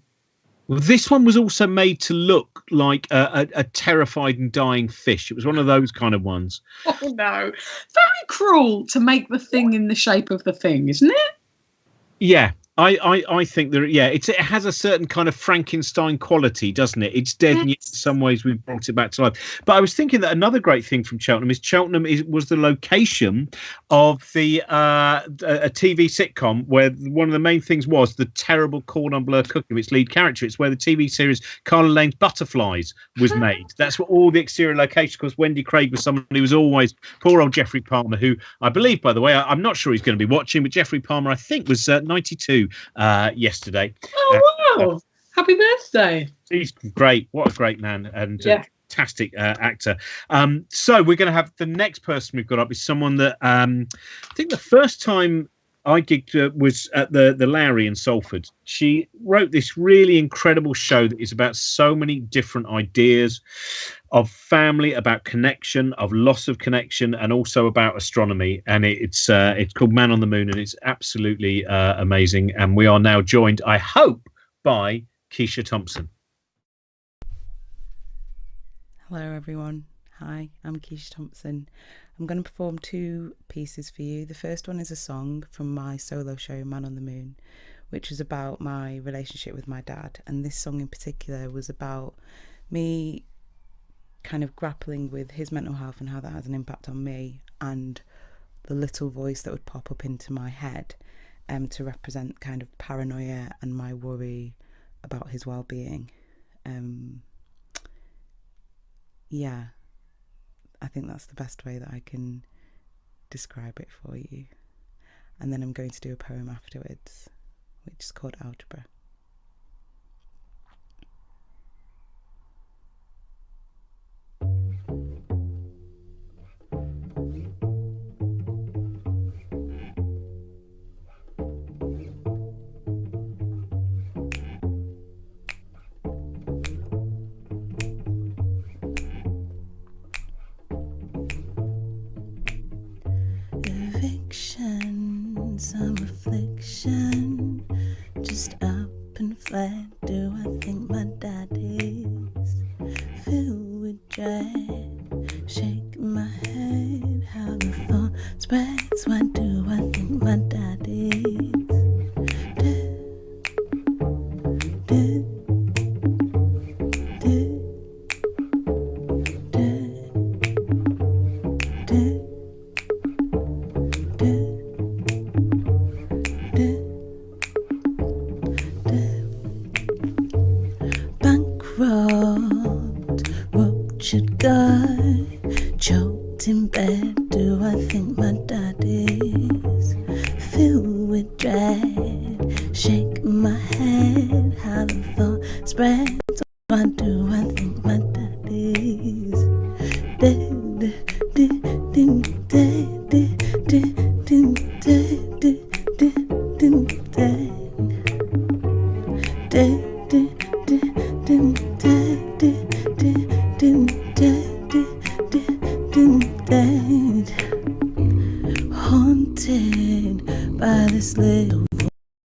Well, this one was also made to look like a terrified and dying fish. It was one of those kind of ones. Oh no, very cruel to make the thing in the shape of the thing, isn't it? Yeah. I think that it has a certain kind of Frankenstein quality, doesn't it? It's dead, and yet in some ways we've brought it back to life. But I was thinking that another great thing from Cheltenham was the location of a TV sitcom where one of the main things was the terrible cordon bleu cooking of its lead character. It's where the TV series Carla Lane's Butterflies was made. That's what all the exterior locations, because Wendy Craig was someone who was always poor old Geoffrey Palmer, who I believe, by the way, I'm not sure he's going to be watching, but Geoffrey Palmer I think was 92 yesterday. Oh wow! Happy birthday! He's great. What a great man, and fantastic actor. So we're going to have the next person we've got up is someone that I think the first time I gigged was at the Lowry in Salford. She wrote this really incredible show that is about so many different ideas of family, about connection, of loss of connection, and also about astronomy. And it's called Man on the Moon, and it's absolutely amazing. And we are now joined, I hope, by Keisha Thompson. Hello everyone. Hi, I'm Keisha Thompson. I'm going to perform 2 pieces for you. The first one is a song from my solo show Man on the Moon, which was about my relationship with my dad. And this song in particular was about me kind of grappling with his mental health and how that has an impact on me, and the little voice that would pop up into my head to represent kind of paranoia and my worry about his well-being. Yeah, I think that's the best way that I can describe it for you. And then I'm going to do a poem afterwards, which is called Algebra. Eviction, some reflection, just up and flat. Do I think my dad is filled with dread? Shake my head, how the thought spreads. Why do I think my dad is dead? Dead. Choked in bed, do I think my dad is filled with dread? Shake my head, how the thought spreads. Why do I think my dad is dead? Haunted by this little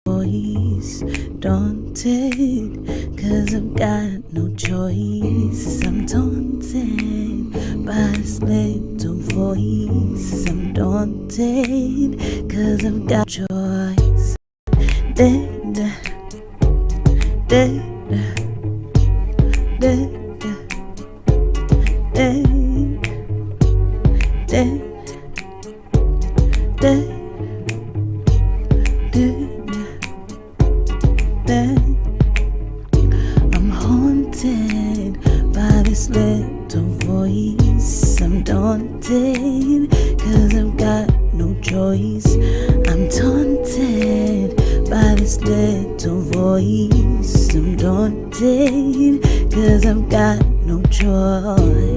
voice, daunted, 'cause I've got no choice. I'm daunted by this little voice. I'm daunted, 'cause I've got choice. Dead, dead, dead, dead, dead, dead. I'm haunted by this little voice. I'm daunted, 'cause I've got no choice. I'm daunted by this little voice. I'm daunted, 'cause I've got no choice.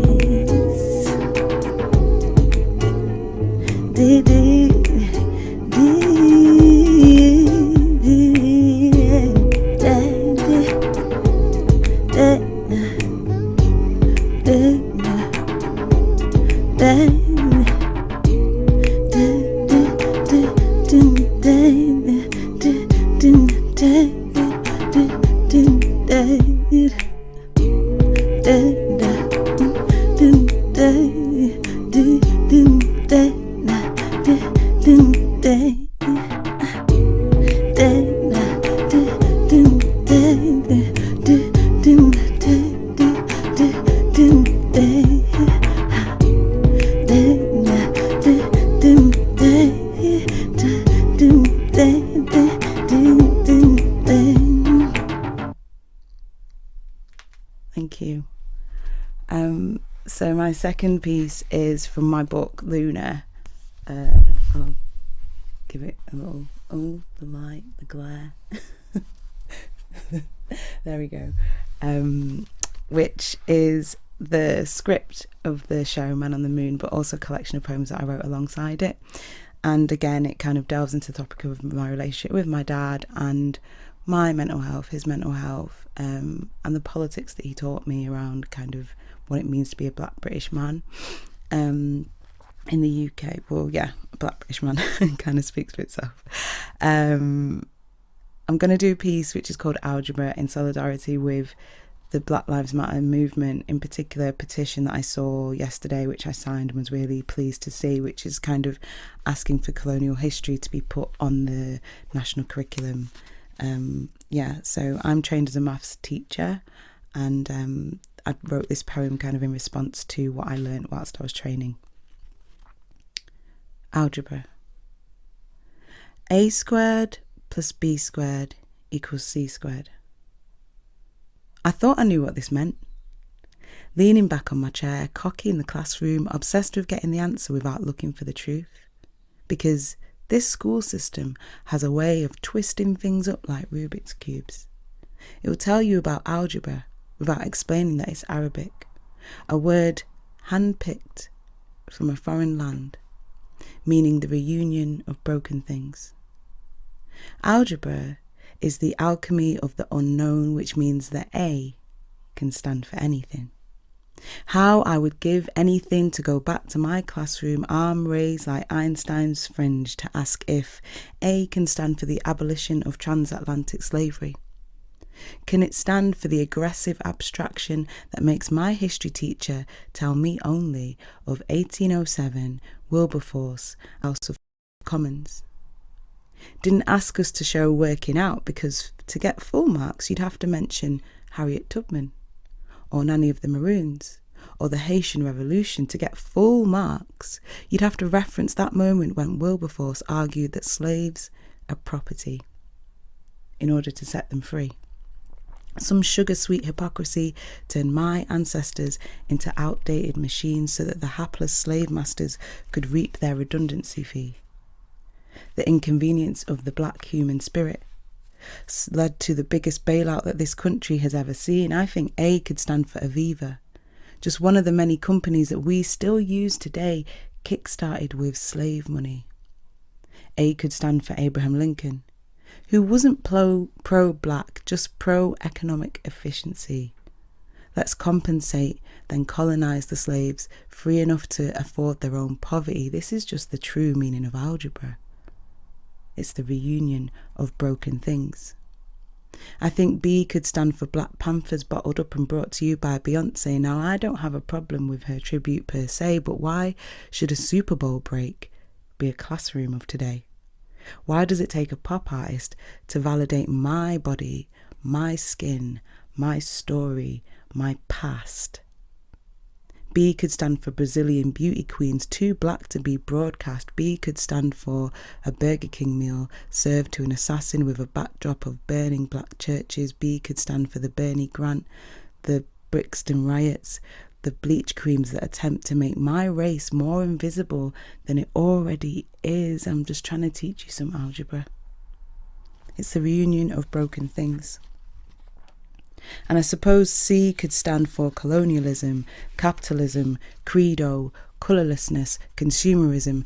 Thank you. So my second piece is from my book Luna. I'll give it a little, oh, the light, the glare. There we go. Which is the script of the show Man on the Moon, but also a collection of poems that I wrote alongside it. And again, it kind of delves into the topic of my relationship with my dad and my mental health, his mental health, and the politics that he taught me around kind of what it means to be a Black British man in the UK. Well, yeah, a Black British man kind of speaks for itself. I'm going to do a piece which is called Algebra in solidarity with the Black Lives Matter movement, in particular a petition that I saw yesterday, which I signed and was really pleased to see, which is kind of asking for colonial history to be put on the national curriculum. So I'm trained as a maths teacher, and I wrote this poem kind of in response to what I learned whilst I was training. Algebra. A squared plus B squared equals C squared. I thought I knew what this meant. Leaning back on my chair, cocky in the classroom, obsessed with getting the answer without looking for the truth. Because this school system has a way of twisting things up like Rubik's cubes. It will tell you about algebra without explaining that it's Arabic, a word hand-picked from a foreign land, meaning the reunion of broken things. Algebra is the alchemy of the unknown, which means that A can stand for anything. How I would give anything to go back to my classroom, arm raised like Einstein's fringe, to ask if A can stand for the abolition of transatlantic slavery. Can it stand for the aggressive abstraction that makes my history teacher tell me only of 1807, Wilberforce, House of Commons? Didn't ask us to show working out because to get full marks you'd have to mention Harriet Tubman or Nanny of the Maroons or the Haitian Revolution. To get full marks you'd have to reference that moment when Wilberforce argued that slaves are property in order to set them free. Some sugar-sweet hypocrisy turned my ancestors into outdated machines so that the hapless slave masters could reap their redundancy fee. The inconvenience of the black human spirit led to the biggest bailout that this country has ever seen. I think A could stand for Aviva, just one of the many companies that we still use today, kick-started with slave money. A could stand for Abraham Lincoln, who wasn't pro-black, just pro-economic efficiency. Let's compensate, then colonise the slaves, free enough to afford their own poverty. This is just the true meaning of algebra. It's the reunion of broken things. I think B could stand for Black Panthers, bottled up and brought to you by Beyonce. Now, I don't have a problem with her tribute per se, but why should a Super Bowl break be a classroom of today? Why does it take a pop artist to validate my body, my skin, my story, my past? B could stand for Brazilian beauty queens, too black to be broadcast. B could stand for a Burger King meal served to an assassin with a backdrop of burning black churches. B could stand for the Bernie Grant, the Brixton riots, the bleach creams that attempt to make my race more invisible than it already is. I'm just trying to teach you some algebra. It's the reunion of broken things. And I suppose C could stand for colonialism, capitalism, credo, colourlessness, consumerism,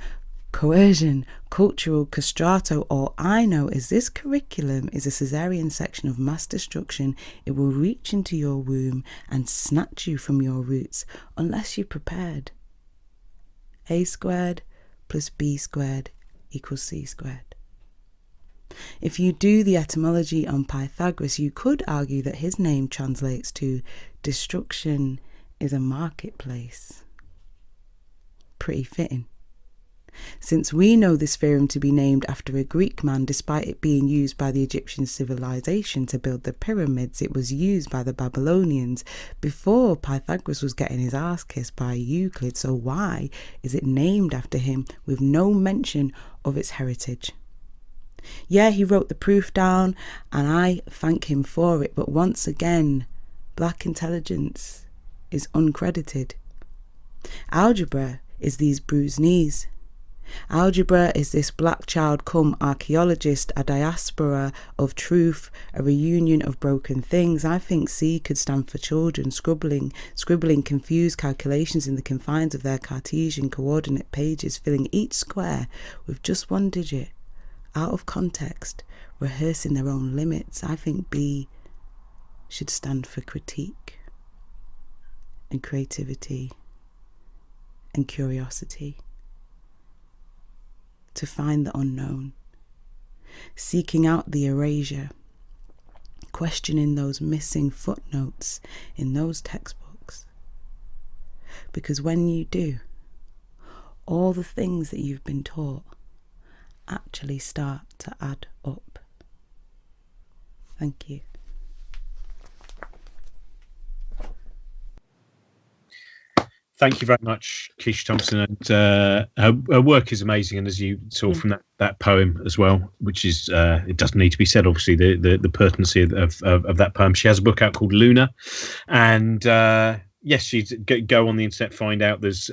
coercion, cultural castrato. All I know is this curriculum is a caesarean section of mass destruction. It will reach into your womb and snatch you from your roots unless you're prepared. A squared plus B squared equals C squared. If you do the etymology on Pythagoras, you could argue that his name translates to destruction is a marketplace. Pretty fitting. Since we know this theorem to be named after a Greek man, despite it being used by the Egyptian civilization to build the pyramids, it was used by the Babylonians before Pythagoras was getting his ass kissed by Euclid. So why is it named after him with no mention of its heritage? Yeah, he wrote the proof down and I thank him for it, but once again, black intelligence is uncredited. Algebra is these bruised knees. Algebra is this black child come archaeologist, a diaspora of truth, a reunion of broken things. I think C could stand for children scribbling confused calculations in the confines of their Cartesian coordinate pages, filling each square with just one digit. Out of context, rehearsing their own limits. I think B should stand for critique and creativity and curiosity. To find the unknown, seeking out the erasure, questioning those missing footnotes in those textbooks. Because when you do, all the things that you've been taught actually start to add up. Thank you. Thank you very much, Keisha Thompson, and her work is amazing. And as you saw from that poem as well, which is it doesn't need to be said, obviously the pertinency of that poem. She has a book out called Luna, and yes, she's go on the internet, find out. There's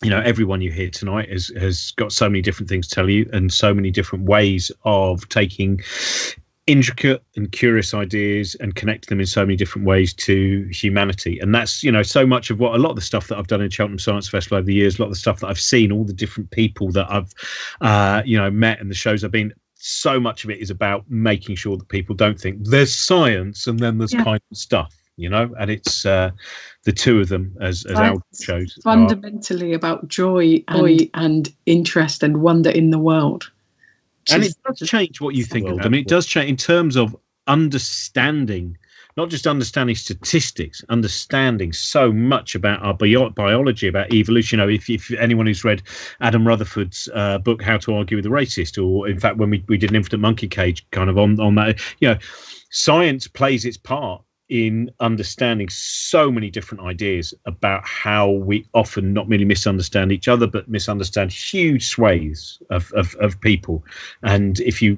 everyone you hear tonight has got so many different things to tell you, and so many different ways of taking intricate and curious ideas and connecting them in so many different ways to humanity. And that's so much of what a lot of the stuff that I've done in Cheltenham Science Festival over the years, a lot of the stuff that I've seen, all the different people that I've met and the shows I've been, so much of it is about making sure that people don't think there's science and then there's kind of stuff, and it's the two of them as our shows fundamentally about joy and interest and wonder in the world. And it does change what you think. I mean, it does change in terms of understanding, not just understanding statistics, understanding so much about our biology, about evolution. If anyone who's read Adam Rutherford's book, How to Argue with a Racist, or in fact, when we did an Infinite Monkey Cage kind of on that, science plays its part in understanding so many different ideas about how we often not merely misunderstand each other, but misunderstand huge swathes of people. And if you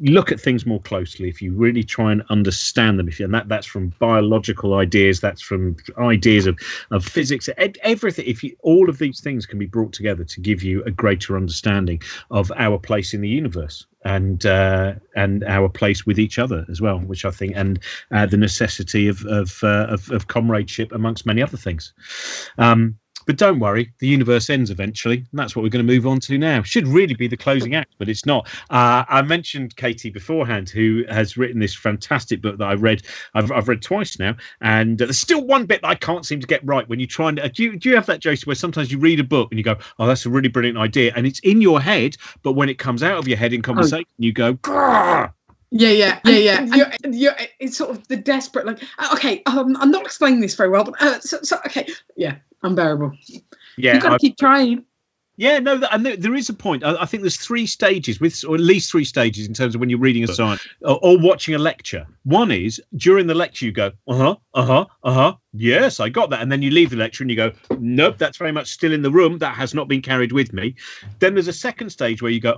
look at things more closely, if you really try and understand them, and that's from biological ideas, that's from ideas of physics, everything, all of these things can be brought together to give you a greater understanding of our place in the universe. And our place with each other as well, which I think, and the necessity of comradeship amongst many other things. But don't worry, the universe ends eventually, and that's what we're going to move on to now. Should really be the closing act, but it's not. I mentioned Katie beforehand, who has written this fantastic book that I've read twice now, and there's still one bit that I can't seem to get right. When you try and do you have that, Josie, where sometimes you read a book and you go, "Oh, that's a really brilliant idea," and it's in your head, but when it comes out of your head in conversation, you go, "Grrr!" Yeah. It's sort of the desperate, like, okay, I'm not explaining this very well, but so okay, yeah, unbearable. Yeah, you've got to keep trying. Yeah, no, and there is a point. I think there's 3 stages, or at least 3 stages in terms of when you're reading a science or watching a lecture. One is during the lecture you go, yes, I got that, and then you leave the lecture and you go, nope, that's very much still in the room. That has not been carried with me. Then there's a second stage where you go,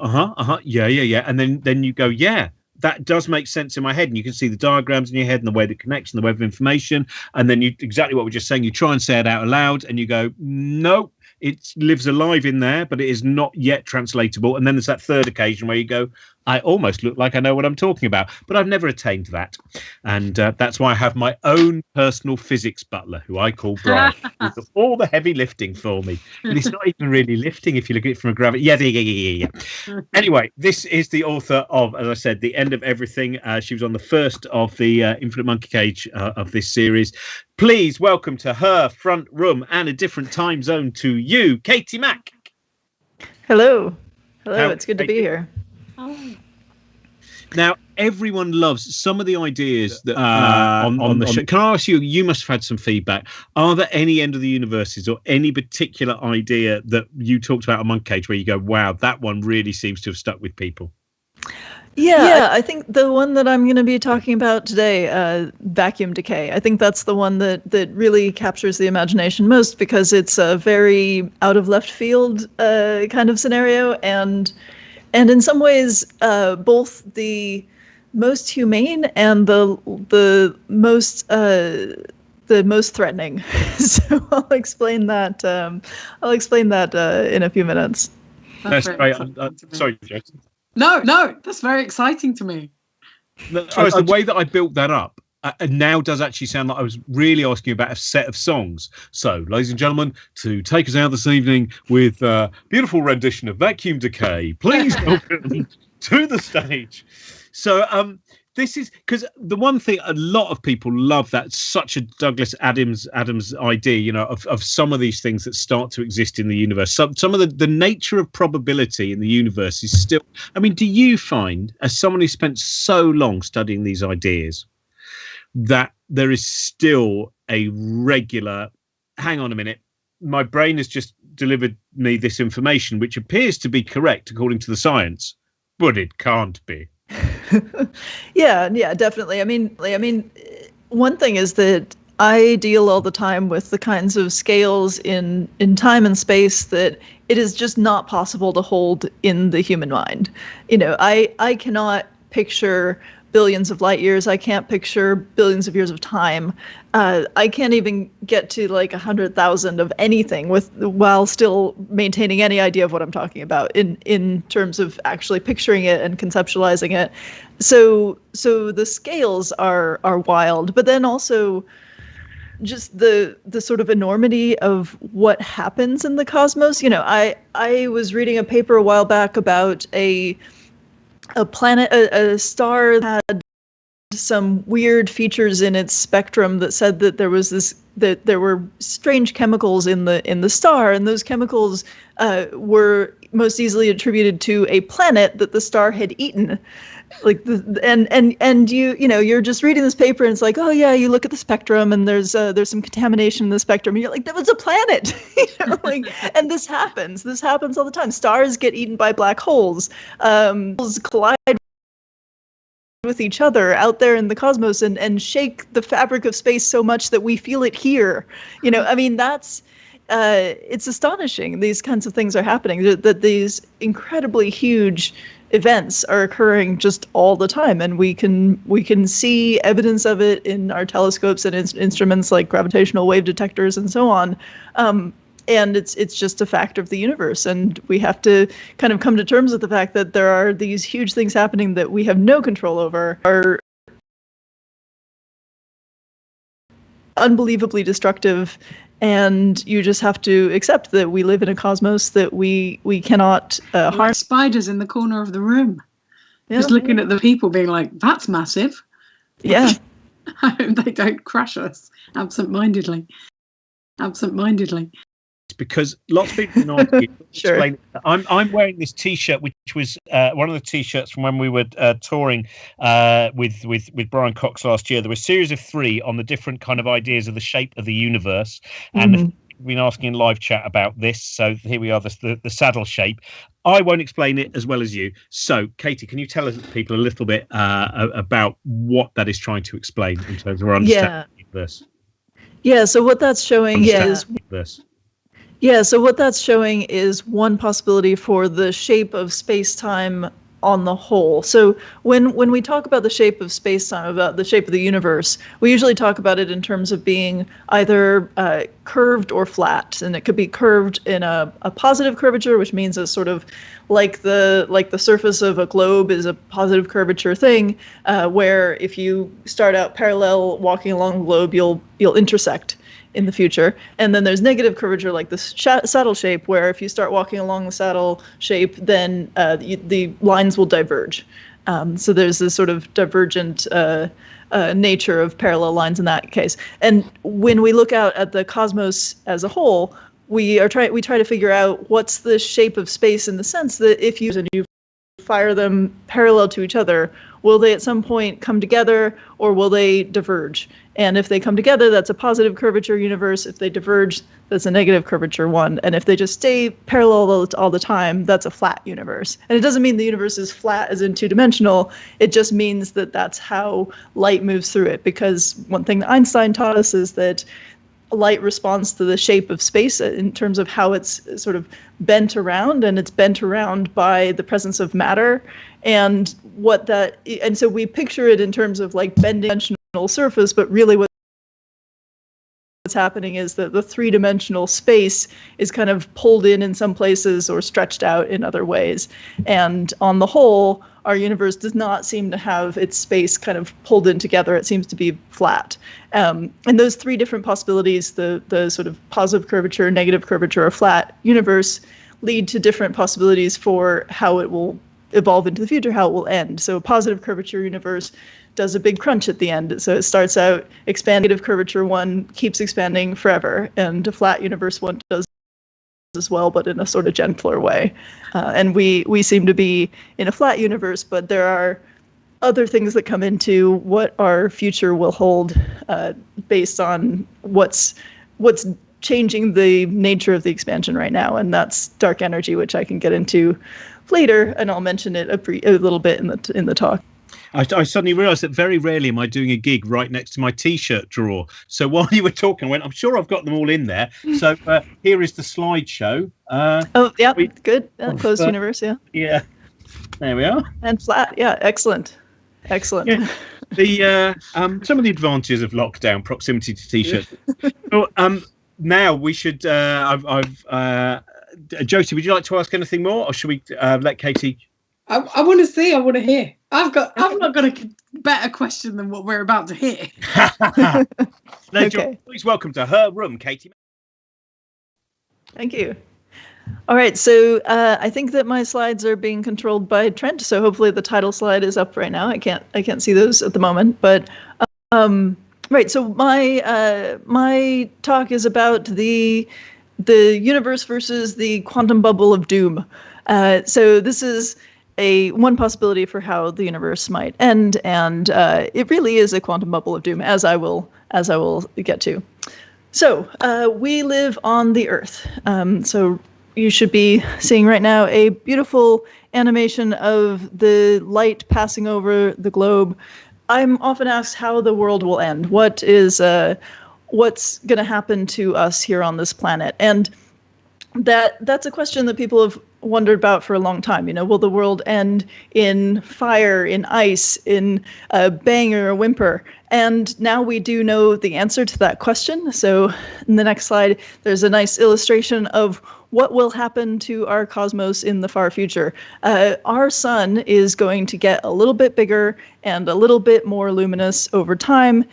yeah, and then you go, yeah, that does make sense in my head, and you can see the diagrams in your head and the way that connects and the web of information. And then exactly what we're just saying, you try and say it out aloud and you go, no, it lives alive in there, but it is not yet translatable. And then there's that third occasion where you go, I almost look like I know what I'm talking about, but I've never attained that. And that's why I have my own personal physics butler, who I call Brian, who does all the heavy lifting for me. But it's not even really lifting if you look at it from a gravity. Yeah. Anyway, this is the author of, as I said, The End of Everything. She was on the first of the Infinite Monkey Cage of this series. Please welcome to her front room and a different time zone to you, Katie Mack. Hello. It's good to be here. Now, everyone loves some of the ideas that on the show. Can I ask you, you must have had some feedback. Are there any end of the universes or any particular idea that you talked about on Monkey Cage where you go, wow, that one really seems to have stuck with people? Yeah, I think the one that I'm going to be talking about today, vacuum decay, I think that's the one that really captures the imagination most, because it's a very out of left field kind of scenario, and in some ways both the most humane and the most threatening. So I'll explain that in a few minutes. That's great. Sorry, Jason. No, that's very exciting to me. The way that I built that up now does actually sound like I was really asking about a set of songs. So, ladies and gentlemen, to take us out this evening with a beautiful rendition of Vacuum Decay, please welcome to the stage. So, this is because the one thing a lot of people love, that's such a Douglas Adams idea, you know, of some of these things that start to exist in the universe. Some of the nature of probability in the universe is still. I mean, do you find, as someone who spent so long studying these ideas, that there is still a regular, hang on a minute, my brain has just delivered me this information which appears to be correct according to the science, but it can't be. Yeah, definitely. I mean, one thing is that I deal all the time with the kinds of scales in time and space that it is just not possible to hold in the human mind. You know, I cannot picture billions of light years. I can't picture billions of years of time. I can't even get to like 100,000 of anything while still maintaining any idea of what I'm talking about in terms of actually picturing it and conceptualizing it. So the scales are wild, but then also just the sort of enormity of what happens in the cosmos. You know, I was reading a paper a while back about a planet, a star that had some weird features in its spectrum that said that there were strange chemicals in the star, and those chemicals were most easily attributed to a planet that the star had eaten. Like and you know, you're just reading this paper and it's like, oh yeah, you look at the spectrum and there's some contamination in the spectrum, and you're like, that was a planet. You know, like, and this happens all the time. Stars get eaten by black holes. Collide with each other out there in the cosmos and shake the fabric of space so much that we feel it here. You know, I mean, that's it's astonishing. These kinds of things are happening, that these incredibly huge events are occurring just all the time, and we can see evidence of it in our telescopes and instruments like gravitational wave detectors and so on. And it's just a fact of the universe, and we have to kind of come to terms with the fact that there are these huge things happening that we have no control over, are unbelievably destructive, and you just have to accept that we live in a cosmos that we cannot harm. Spiders in the corner of the room, just looking at the people, being like, "That's massive." Yeah, I hope they don't crush us absent-mindedly. Because lots of people can argue. Sure. Explain. I'm wearing this T-shirt, which was one of the T-shirts from when we were touring with Brian Cox last year. There were a series of 3 on the different kind of ideas of the shape of the universe, and we've been asking in live chat about this. So here we are, the saddle shape. I won't explain it as well as you. So, Katie, can you tell us people a little bit about what that is trying to explain in terms of our understanding of the universe? Yeah. So what that's showing so what that's showing is one possibility for the shape of space-time on the whole. So when we talk about the shape of space-time, about the shape of the universe, we usually talk about it in terms of being either curved or flat. And it could be curved in a positive curvature, which means it's sort of like the surface of a globe is a positive curvature thing, where if you start out parallel walking along the globe, you'll intersect in the future. And then there's negative curvature, like the saddle shape, where if you start walking along the saddle shape, then the lines will diverge. So there's this sort of divergent nature of parallel lines in that case. And when we look out at the cosmos as a whole, we try to figure out what's the shape of space, in the sense that if you fire them parallel to each other, will they at some point come together, or will they diverge? And if they come together, that's a positive curvature universe. If they diverge, that's a negative curvature one. And if they just stay parallel all the time, that's a flat universe. And it doesn't mean the universe is flat as in 2-dimensional. It just means that that's how light moves through it. Because one thing that Einstein taught us is that light responds to the shape of space in terms of how it's sort of bent around, and it's bent around by the presence of matter. And so we picture it in terms of like bending dimensional surface, but really what's happening is that the 3-dimensional space is kind of pulled in some places or stretched out in other ways. And on the whole, our universe does not seem to have its space kind of pulled in together. It seems to be flat. And those 3 different possibilities, the sort of positive curvature, negative curvature, or flat universe, lead to different possibilities for how it will evolve into the future, how it will end. So a positive curvature universe does a big crunch at the end. So it starts out expanding. Negative curvature one keeps expanding forever, and a flat universe one does as well, but in a sort of gentler way. And we seem to be in a flat universe, but there are other things that come into what our future will hold based on what's changing the nature of the expansion right now, and that's dark energy, which I can get into later, and I'll mention it a little bit in the talk. I suddenly realised that very rarely am I doing a gig right next to my T-shirt drawer. So while you were talking, I went, I'm sure I've got them all in there. So here is the slideshow. Good. Closed universe, yeah. Yeah, there we are. And flat, yeah, excellent. Yeah. The some of the advantages of lockdown, proximity to T-shirts. So, now we should. Josie, would you like to ask anything more, or should we let Katie? I want to see. I want to hear. I've not got a better question than what we're about to hear. No, okay. Please welcome to her room, Katie. Thank you. All right, so I think that my slides are being controlled by Trent, so hopefully the title slide is up right now. I can't see those at the moment, but right. So my talk is about the universe versus the quantum bubble of doom. So this is one possibility for how the universe might end, and it really is a quantum bubble of doom, as I will get to. So we live on the Earth. So you should be seeing right now a beautiful animation of the light passing over the globe. I'm often asked how the world will end. What's going to happen to us here on this planet? And that's a question that people have wondered about for a long time. Will the world end in fire, in ice, in a bang or a whimper? And now we do know the answer to that question. So in the next slide, there's a nice illustration of what will happen to our cosmos in the far future. Our sun is going to get a little bit bigger and a little bit more luminous over time,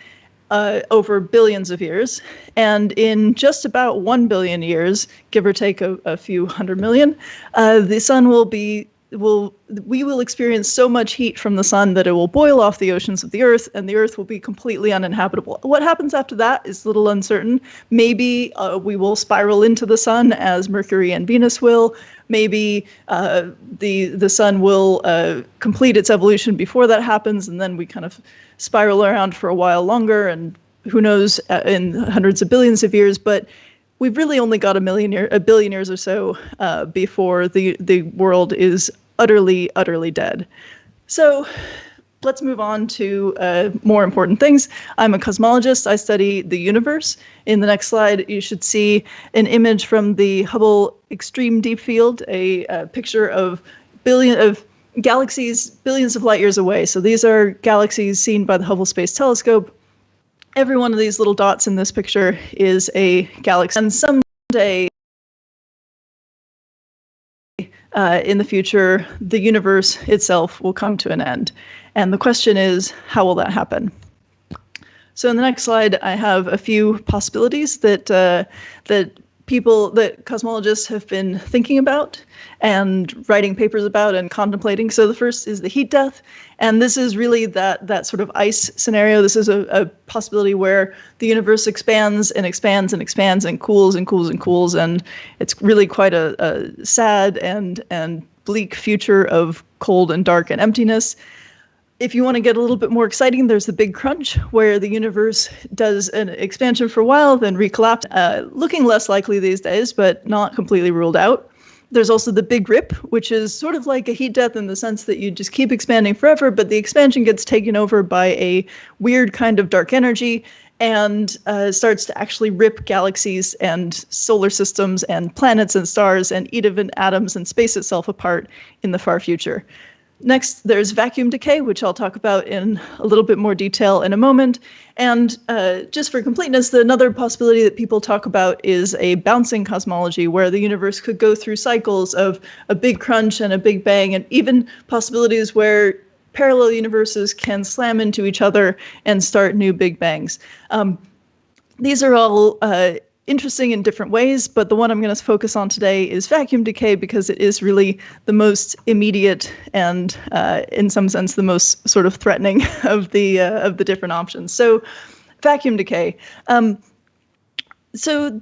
over billions of years. And in just about 1 billion years, give or take a few 100 million, the sun we will experience so much heat from the sun that it will boil off the oceans of the Earth, and the Earth will be completely uninhabitable. What happens after that is a little uncertain. Maybe we will spiral into the sun as Mercury and Venus will. Maybe the sun will complete its evolution before that happens, and then we kind of spiral around for a while longer, and who knows, in hundreds of billions of years. But we've really only got a billion years or so before the world is utterly dead. So let's move on to more important things. I'm a cosmologist. I study the universe. In the next slide, you should see an image from the Hubble Extreme Deep Field, a picture of galaxies billions of light years away. So these are galaxies seen by the Hubble Space Telescope. Every one of these little dots in this picture is a galaxy. And someday in the future, the universe itself will come to an end. And the question is, how will that happen? So in the next slide, I have a few possibilities that cosmologists have been thinking about and writing papers about and contemplating. So the first is the heat death. And this is really that sort of ice scenario. This is a possibility where the universe expands and expands and expands and cools and cools and cools. And it's really quite a sad and bleak future of cold and dark and emptiness. If you want to get a little bit more exciting, there's the big crunch, where the universe does an expansion for a while, then recollapse. Looking less likely these days, but not completely ruled out. There's also the big rip, which is sort of like a heat death in the sense that you just keep expanding forever, but the expansion gets taken over by a weird kind of dark energy and starts to actually rip galaxies and solar systems and planets and stars and even atoms and space itself apart in the far future. Next, there's vacuum decay, which I'll talk about in a little bit more detail in a moment. And just for completeness, another possibility that people talk about is a bouncing cosmology, where the universe could go through cycles of a big crunch and a big bang, and even possibilities where parallel universes can slam into each other and start new big bangs. These are all interesting in different ways, but the one I'm going to focus on today is vacuum decay because it is really the most immediate and, in some sense, the most sort of threatening of the different options. So, vacuum decay. So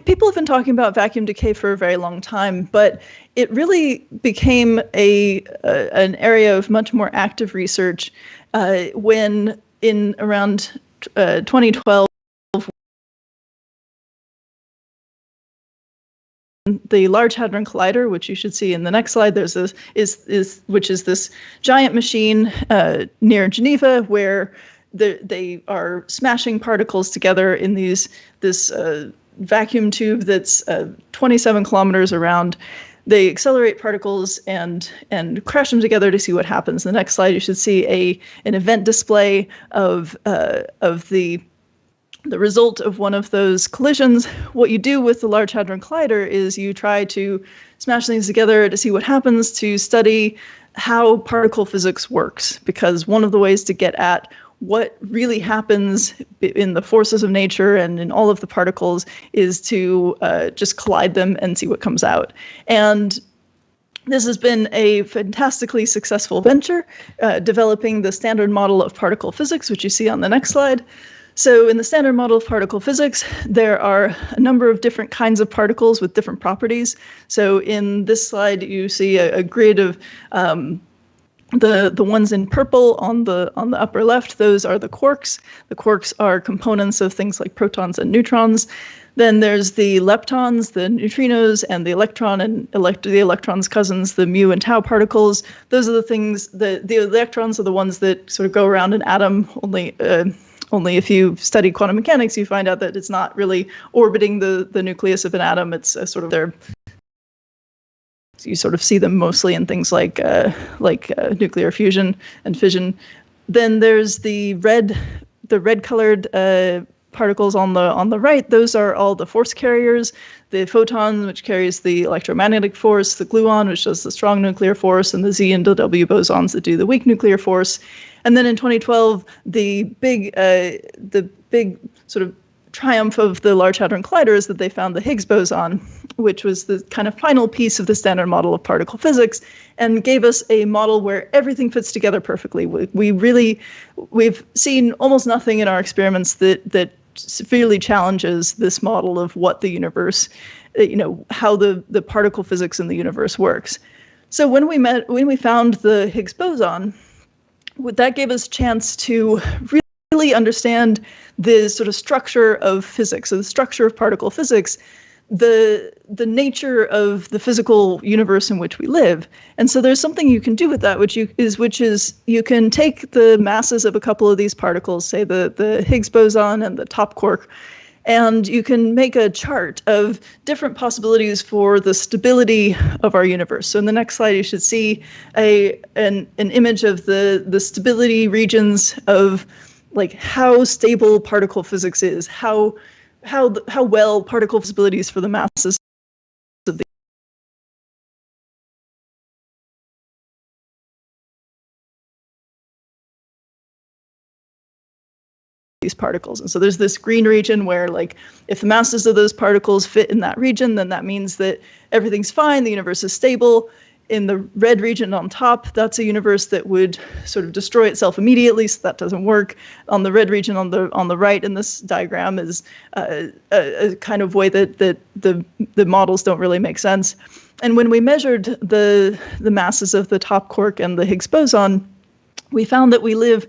people have been talking about vacuum decay for a very long time, but it really became an area of much more active research when in around 2012. The Large Hadron Collider, which you should see in the next slide, there's this which is this giant machine near Geneva where they are smashing particles together in this vacuum tube that's 27 kilometers around. They accelerate particles and crash them together to see what happens. In the next slide, you should see an event display of the result of one of those collisions. What you do with the Large Hadron Collider is you try to smash things together to see what happens, to study how particle physics works, because one of the ways to get at what really happens in the forces of nature and in all of the particles is to just collide them and see what comes out. And this has been a fantastically successful venture, developing the standard model of particle physics, which you see on the next slide. So in the standard model of particle physics, there are a number of different kinds of particles with different properties. So in this slide, you see a grid of the ones in purple on the upper left. Those are the quarks. The quarks are components of things like protons and neutrons. Then there's the leptons, the neutrinos, and the electron and the electron's cousins, the mu and tau particles. Those are the things that the electrons are the ones that sort of go around an atom. Only if you study quantum mechanics, you find out that it's not really orbiting the nucleus of an atom. It's sort of you sort of see them mostly in things like nuclear fusion and fission. Then there's the red-colored particles on the right. Those are all the force carriers. The photon, which carries the electromagnetic force, the gluon, which does the strong nuclear force, and the Z and W bosons that do the weak nuclear force. And then in 2012, the big sort of triumph of the Large Hadron Collider is that they found the Higgs boson, which was the kind of final piece of the standard model of particle physics, and gave us a model where everything fits together perfectly. We've seen almost nothing in our experiments that severely challenges this model of what the universe, how the particle physics in the universe works. So when we found the Higgs boson, that gave us a chance to really understand the sort of structure of physics, so the structure of particle physics, the nature of the physical universe in which we live. And so there's something you can do with that, which is you can take the masses of a couple of these particles, say the Higgs boson and the top quark, and you can make a chart of different possibilities for the stability of our universe. So in the next slide, you should see an image of the stability regions of like how stable particle physics is, how well particle stabilities for the masses of these particles. And so there's this green region where, like, if the masses of those particles fit in that region, then that means that everything's fine, the universe is stable. In the red region on top, that's a universe that would sort of destroy itself immediately, so that doesn't work. On the red region on the right in this diagram is a kind of way that the models don't really make sense. And when we measured the masses of the top quark and the Higgs boson, we found that we live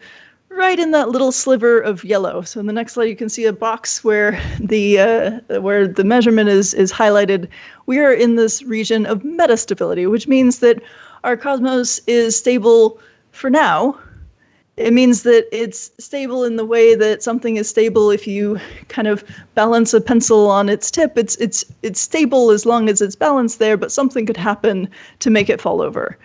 right in that little sliver of yellow. So in the next slide, you can see a box where the measurement is highlighted. We are in this region of metastability, which means that our cosmos is stable for now. It means that it's stable in the way that something is stable if you kind of balance a pencil on its tip. It's stable as long as it's balanced there, but something could happen to make it fall over.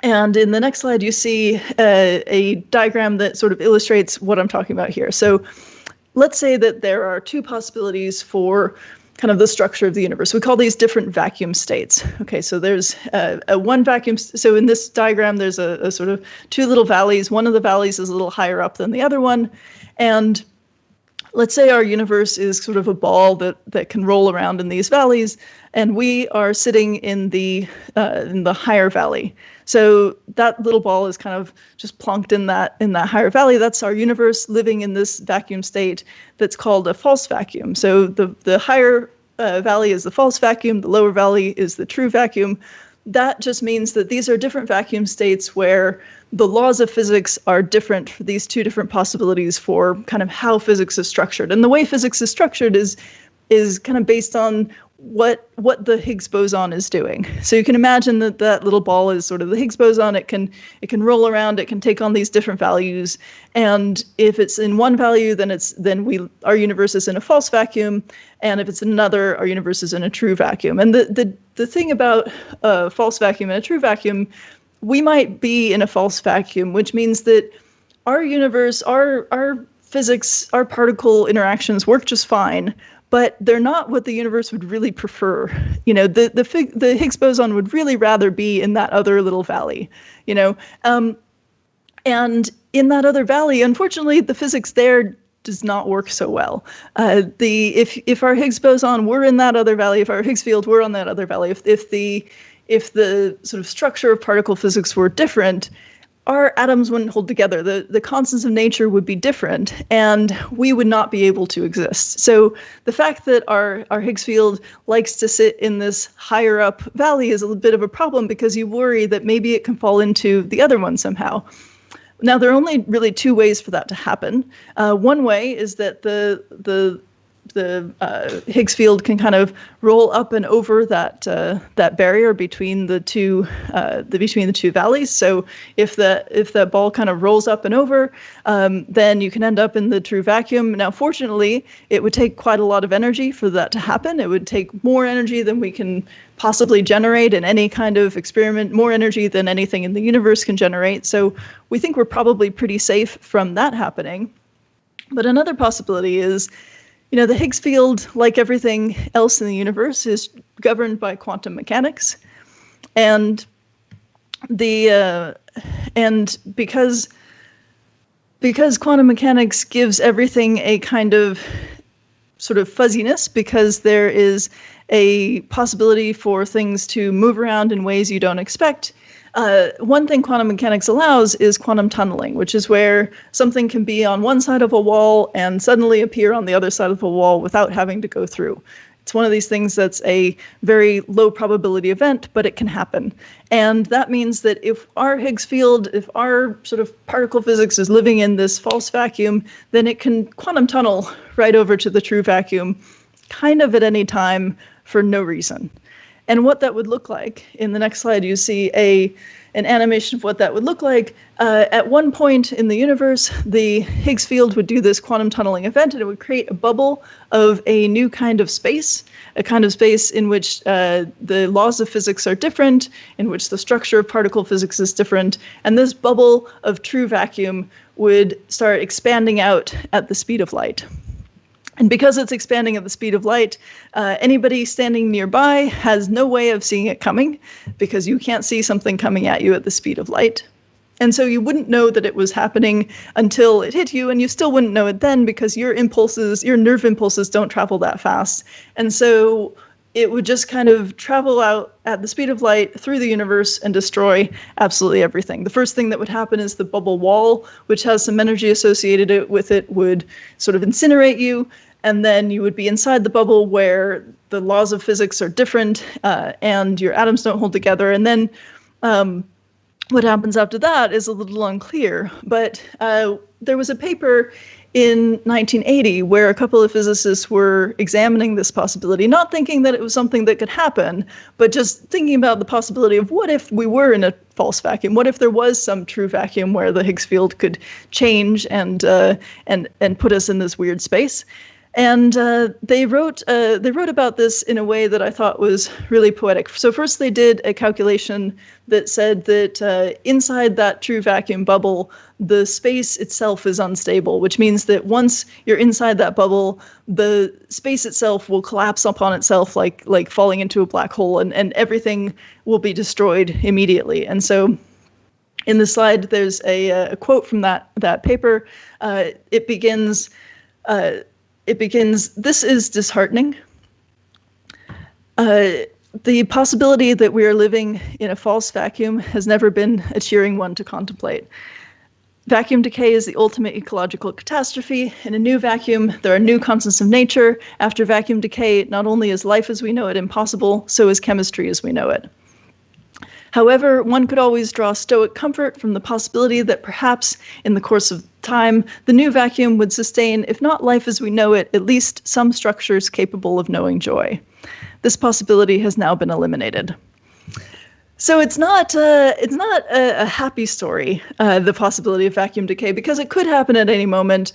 And in the next slide, you see a diagram that sort of illustrates what I'm talking about here. So let's say that there are two possibilities for kind of the structure of the universe. We call these different vacuum states. Okay, so there's a one vacuum. So in this diagram, there's a sort of two little valleys. One of the valleys is a little higher up than the other one. And let's say our universe is sort of a ball that can roll around in these valleys, and we are sitting in the higher valley. So that little ball is kind of just plonked in that higher valley. That's our universe living in this vacuum state that's called a false vacuum. So the higher valley is the false vacuum, the lower valley is the true vacuum. That just means that these are different vacuum states where the laws of physics are different for these two different possibilities for kind of how physics is structured. And the way physics is structured is kind of based on what the Higgs boson is doing. So you can imagine that little ball is sort of the Higgs boson. It can roll around, it can take on these different values. And if it's in one value, then our universe is in a false vacuum. And if it's in another, our universe is in a true vacuum. And the thing about a false vacuum and a true vacuum, we might be in a false vacuum, which means that our universe, our physics, our particle interactions work just fine, but they're not what the universe would really prefer. You know, the Higgs boson would really rather be in that other little valley, you know. And in that other valley, unfortunately, the physics there does not work so well. If our Higgs boson were in that other valley, if our Higgs field were on that other valley, if the sort of structure of particle physics were different, our atoms wouldn't hold together. The constants of nature would be different, and we would not be able to exist. So the fact that our Higgs field likes to sit in this higher up valley is a bit of a problem, because you worry that maybe it can fall into the other one somehow. Now, there are only really two ways for that to happen. One way is that the Higgs field can kind of roll up and over that barrier between the two valleys. So if that ball kind of rolls up and over, then you can end up in the true vacuum. Now, fortunately, it would take quite a lot of energy for that to happen. It would take more energy than we can possibly generate in any kind of experiment, more energy than anything in the universe can generate. So we think we're probably pretty safe from that happening. But another possibility is, you know, the Higgs field, like everything else in the universe, is governed by quantum mechanics, and because quantum mechanics gives everything a kind of sort of fuzziness, because there is a possibility for things to move around in ways you don't expect. One thing quantum mechanics allows is quantum tunneling, which is where something can be on one side of a wall and suddenly appear on the other side of a wall without having to go through. It's one of these things that's a very low probability event, but it can happen. And that means that if our Higgs field, if our sort of particle physics is living in this false vacuum, then it can quantum tunnel right over to the true vacuum, kind of at any time for no reason. And what that would look like, in the next slide, you see an animation of what that would look like. At one point in the universe, the Higgs field would do this quantum tunneling event, and it would create a bubble of a new kind of space, a kind of space in which the laws of physics are different, in which the structure of particle physics is different. And this bubble of true vacuum would start expanding out at the speed of light. And because it's expanding at the speed of light, anybody standing nearby has no way of seeing it coming, because you can't see something coming at you at the speed of light. And so you wouldn't know that it was happening until it hit you, and you still wouldn't know it then, because your nerve impulses don't travel that fast. And so it would just kind of travel out at the speed of light through the universe and destroy absolutely everything. The first thing that would happen is the bubble wall, which has some energy associated with it, would sort of incinerate you. And then you would be inside the bubble where the laws of physics are different, and your atoms don't hold together. And then what happens after that is a little unclear. But there was a paper in 1980 where a couple of physicists were examining this possibility, not thinking that it was something that could happen, but just thinking about the possibility of what if we were in a false vacuum? What if there was some true vacuum where the Higgs field could change and put us in this weird space? And they wrote about this in a way that I thought was really poetic. So first they did a calculation that said that inside that true vacuum bubble, the space itself is unstable, which means that once you're inside that bubble, the space itself will collapse upon itself like falling into a black hole, and everything will be destroyed immediately. And so in the slide, there's a quote from that paper. It begins, it begins, "This is disheartening. The possibility that we are living in a false vacuum has never been a cheering one to contemplate. Vacuum decay is the ultimate ecological catastrophe. In a new vacuum, there are new constants of nature. After vacuum decay, not only is life as we know it impossible, so is chemistry as we know it. However, one could always draw stoic comfort from the possibility that perhaps in the course of time, the new vacuum would sustain, if not life as we know it, at least some structures capable of knowing joy. This possibility has now been eliminated." So it's not a happy story, the possibility of vacuum decay, because it could happen at any moment,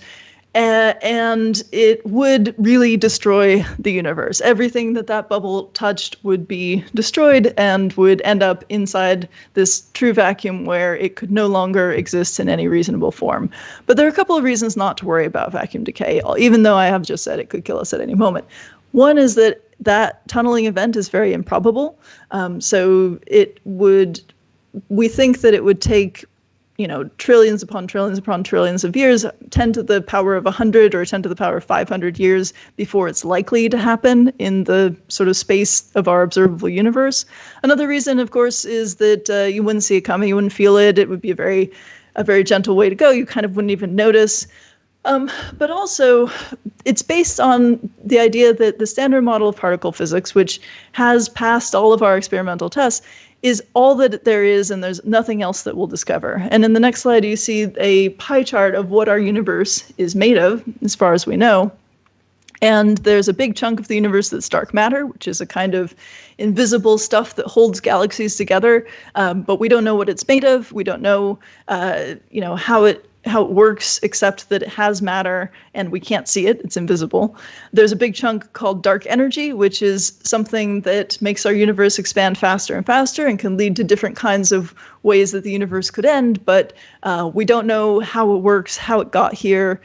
and it would really destroy the universe. Everything that bubble touched would be destroyed and would end up inside this true vacuum where it could no longer exist in any reasonable form. But there are a couple of reasons not to worry about vacuum decay, even though I have just said it could kill us at any moment. One is that tunneling event is very improbable. So we think that it would take, trillions upon trillions upon trillions of years, 10 to the power of 100 or 10 to the power of 500 years before it's likely to happen in the sort of space of our observable universe. Another reason, of course, is that you wouldn't see it coming, you wouldn't feel it. It would be a very gentle way to go. You kind of wouldn't even notice. But also, it's based on the idea that the standard model of particle physics, which has passed all of our experimental tests, is all that there is, and there's nothing else that we'll discover. And in the next slide, you see a pie chart of what our universe is made of, as far as we know. And there's a big chunk of the universe that's dark matter, which is a kind of invisible stuff that holds galaxies together. But we don't know what it's made of. We don't know, how it works, except that it has matter and we can't see it. It's invisible. There's a big chunk called dark energy, which is something that makes our universe expand faster and faster and can lead to different kinds of ways that the universe could end. But we don't know how it works, how it got here,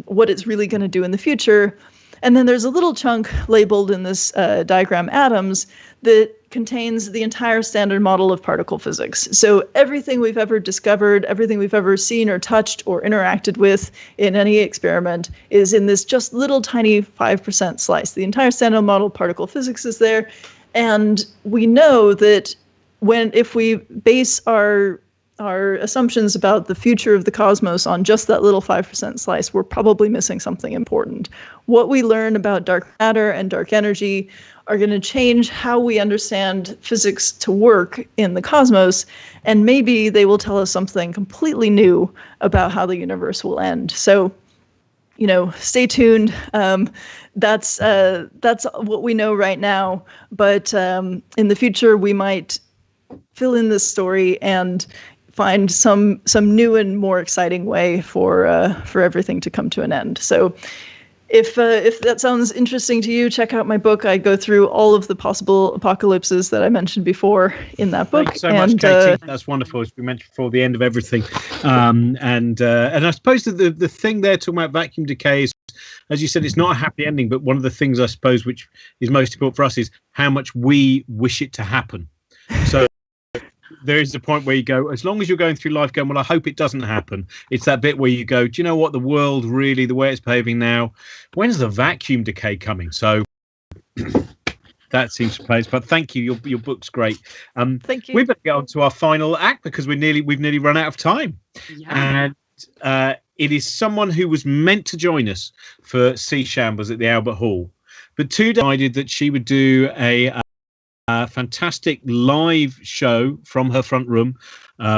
what it's really going to do in the future. And then there's a little chunk labeled in this diagram atoms that contains the entire standard model of particle physics. So everything we've ever discovered, everything we've ever seen or touched or interacted with in any experiment is in this just little tiny 5% slice. The entire standard model of particle physics is there. And we know that if we base our assumptions about the future of the cosmos on just that little 5% slice, we're probably missing something important. What we learn about dark matter and dark energy are going to change how we understand physics to work in the cosmos, and maybe they will tell us something completely new about how the universe will end. So, stay tuned. That's what we know right now, but in the future we might fill in this story and find some new and more exciting way for everything to come to an end. So if that sounds interesting to you, check out my book. I go through all of the possible apocalypses that I mentioned before in that book. Thanks so much, Katie. That's wonderful. As we mentioned before, the end of everything. And I suppose that the thing there talking about vacuum decay is, as you said, it's not a happy ending, but one of the things I suppose which is most important for us is how much we wish it to happen. So there is a point where you go, as long as you're going through life going, well, I hope it doesn't happen. It's that bit where you go, do you know what, the world really, the way it's behaving now, when's the vacuum decay coming? So that seems to place. But thank you. Your book's great. Thank you. We better get on to our final act because we've nearly run out of time. Yeah. And it is someone who was meant to join us for Sea Shambles at the Albert Hall, but decided that she would do a fantastic live show from her front room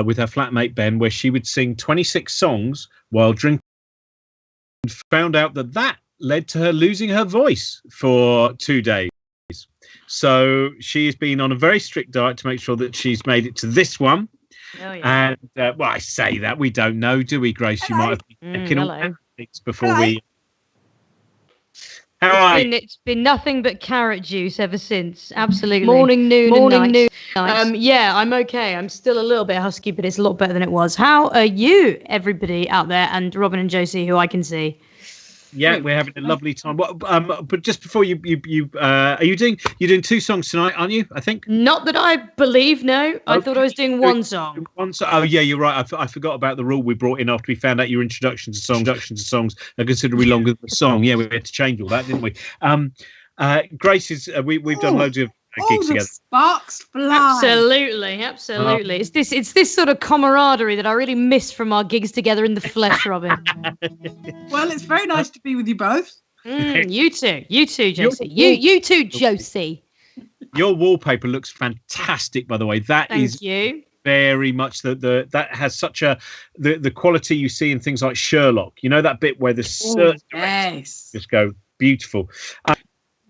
with her flatmate Ben, where she would sing 26 songs while drinking, and found out that led to her losing her voice for 2 days. So she has been on a very strict diet to make sure that she's made it to this one. Oh, yeah. And I say that, we don't know, do we, Grace? Hello. You might have been checking all things before Hello. we. It's been nothing but carrot juice ever since. Absolutely. Morning, noon, and night. Yeah, I'm okay. I'm still a little bit husky, but it's a lot better than it was. How are you, everybody out there, and Robin and Josie, who I can see? Yeah, we're having a lovely time. What? But just before you are you doing 2 songs tonight, aren't you? I think. Not that I believe. No, I thought I was doing one song. Oh yeah, you're right. I forgot about the rule we brought in after we found out your introduction to songs are considerably longer than the song. Yeah, we had to change all that, didn't we? Grace is. We've done loads of gigs together. Sparks fly. Absolutely. It's this sort of camaraderie that I really miss from our gigs together in the flesh, Robin. Well, it's very nice to be with you both. You too, Josie. You too, Josie. Your wallpaper looks fantastic, by the way. Thank you. Very much that has such the quality you see in things like Sherlock. You know that bit where the just go beautiful.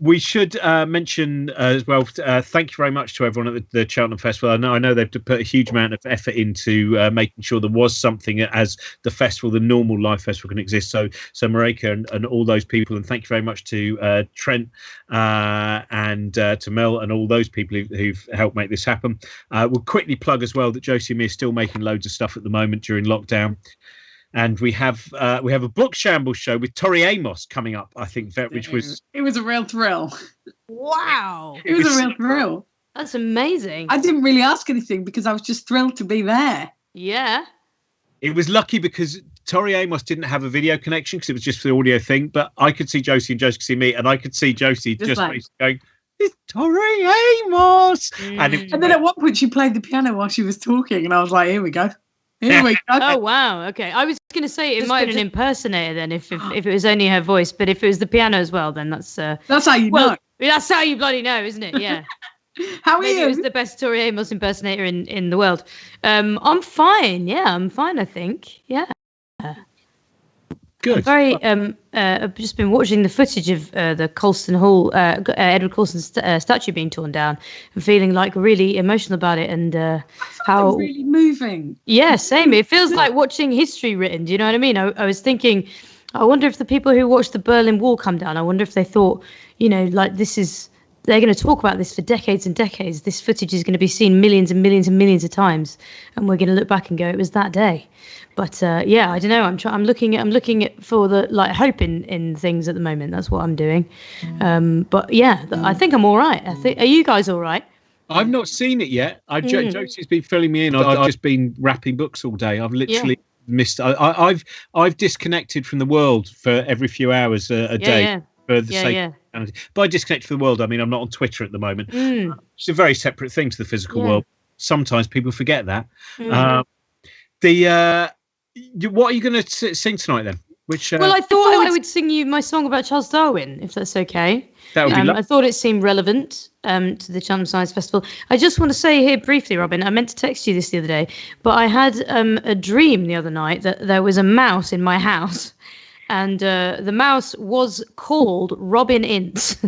We should mention as well. Thank you very much to everyone at the Cheltenham Festival. I know they've put a huge amount of effort into making sure there was something as the festival, the normal live festival, can exist. So Marika and all those people, and thank you very much to Trent and to Mel and all those people who've helped make this happen. We'll quickly plug as well that Josie and me are still making loads of stuff at the moment during lockdown. And we have a book shambles show with Tori Amos coming up, I think, which was... It was a real thrill. Wow. It was a real thrill. That's amazing. I didn't really ask anything because I was just thrilled to be there. Yeah. It was lucky because Tori Amos didn't have a video connection because it was just the audio thing, but I could see Josie and Josie could see me, and I could see Josie just going, it's Tori Amos! And then at one point she played the piano while she was talking, and I was like, here we go. Oh wow, okay. I was going to say it might have been an impersonator then if it was only her voice, but if it was the piano as well, then that's how you know. That's how you bloody know, isn't it? Yeah. How are you? It was the best Tori Amos impersonator in the world. I'm fine. Yeah, I'm fine. I think. Yeah. Good. I've just been watching the footage of the Colston Hall, Edward Colston's statue being torn down, and feeling like really emotional about it, and how really moving. Yeah, same. It feels like watching history written. Do you know what I mean? I was thinking, I wonder if the people who watched the Berlin Wall come down, I wonder if they thought, like they're going to talk about this for decades and decades. This footage is going to be seen millions and millions and millions of times, and we're going to look back and go, it was that day. But yeah, I don't know. I'm looking at for the hope in things at the moment. That's what I'm doing. But yeah, I think I'm all right. Are you guys all right? I've not seen it yet. Josie's been filling me in. I've just been wrapping books all day. I've literally missed. I've disconnected from the world for every few hours a day for the sake of humanity. By disconnected from the world, I mean I'm not on Twitter at the moment. It's a very separate thing to the physical world. Sometimes people forget that. What are you going to sing tonight then? Well, I thought I would sing you my song about Charles Darwin, if that's okay. That would be lovely. I thought it seemed relevant to the Cheltenham Science Festival. I just want to say here briefly, Robin, I meant to text you this the other day, but I had a dream the other night that there was a mouse in my house, and the mouse was called Robin Ince.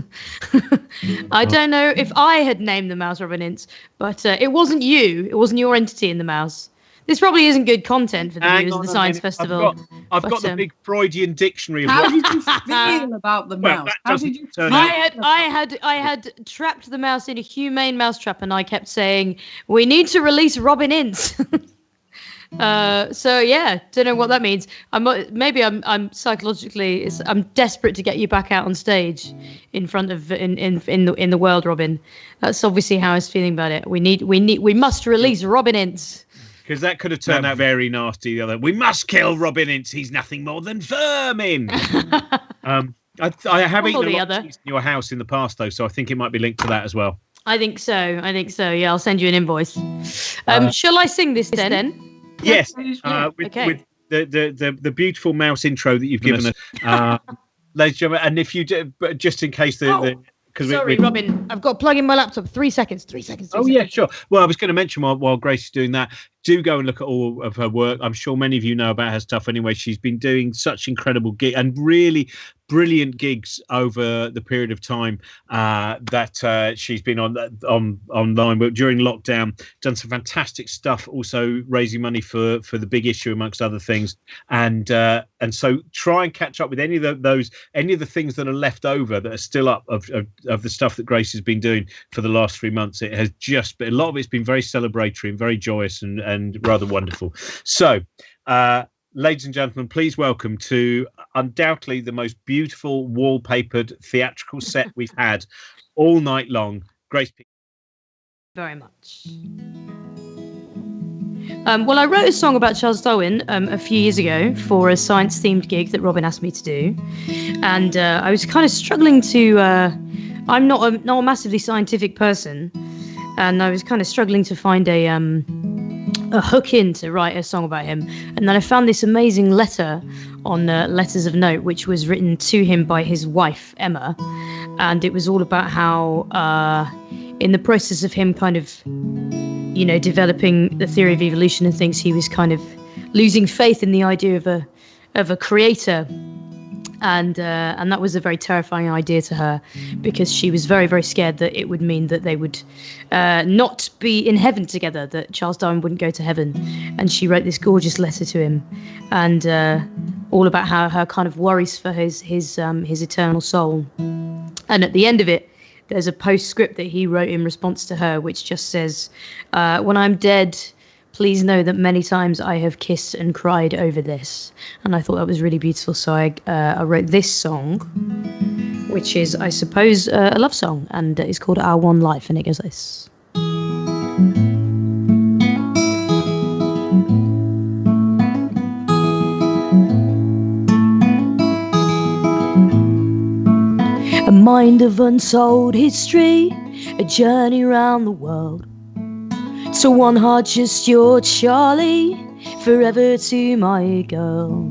I don't know if I had named the mouse Robin Ince, but it wasn't you. It wasn't your entity in the mouse. This probably isn't good content for the viewers of the Science Festival. I've got the big Freudian dictionary of how did you feel about the mouse? How did you I had trapped the mouse in a humane mousetrap, and I kept saying, we need to release Robin Ince. So yeah, don't know what that means. I'm psychologically, I'm desperate to get you back out on stage in front of in the world, Robin. That's obviously how I was feeling about it. We must release Robin Ince. Because that could have turned out very nasty. The other, we must kill Robin Ince. He's nothing more than vermin. I have eaten a lot of cheese in your house in the past, though, so I think it might be linked to that as well. I think so. Yeah, I'll send you an invoice. Shall I sing this then? Yes. With the beautiful mouse intro that you've given us, ladies and gentlemen. And if you do, just in case Sorry, Robin, I've got to plug in my laptop. 3 seconds. Yeah, sure. Well, I was going to mention while Grace is doing that, do go and look at all of her work. I'm sure many of you know about her stuff anyway. She's been doing such incredible gigs and really brilliant gigs over the period of time that she's been online. But during lockdown, done some fantastic stuff. Also raising money for the Big Issue, amongst other things. And so try and catch up with any of the things that are left over that are still up of the stuff that Grace has been doing for the last 3 months. It has just been, a lot of it's been very celebratory and very joyous and rather wonderful. So, ladies and gentlemen, please welcome to undoubtedly the most beautiful wallpapered theatrical set we've had all night long. Grace Petrie. Very much. Well, I wrote a song about Charles Darwin a few years ago for a science-themed gig that Robin asked me to do, and I was kind of struggling to. I'm not a massively scientific person, and I was kind of struggling to find a hook in to write a song about him. And then I found this amazing letter on Letters of Note, which was written to him by his wife Emma, and it was all about how, in the process of him kind of, developing the theory of evolution and things, he was kind of losing faith in the idea of a creator. And that was a very terrifying idea to her, because she was very, very scared that it would mean that they would not be in heaven together, that Charles Darwin wouldn't go to heaven. And she wrote this gorgeous letter to him, and all about how her kind of worries for his eternal soul. And at the end of it, there's a postscript that he wrote in response to her, which just says, "When I'm dead, please know that many times I have kissed and cried over this." And I thought that was really beautiful. So I wrote this song, which is, I suppose, a love song, and it's called Our One Life, and it goes like this. A mind of untold history, a journey round the world. So one heart, just your Charlie, forever to my girl.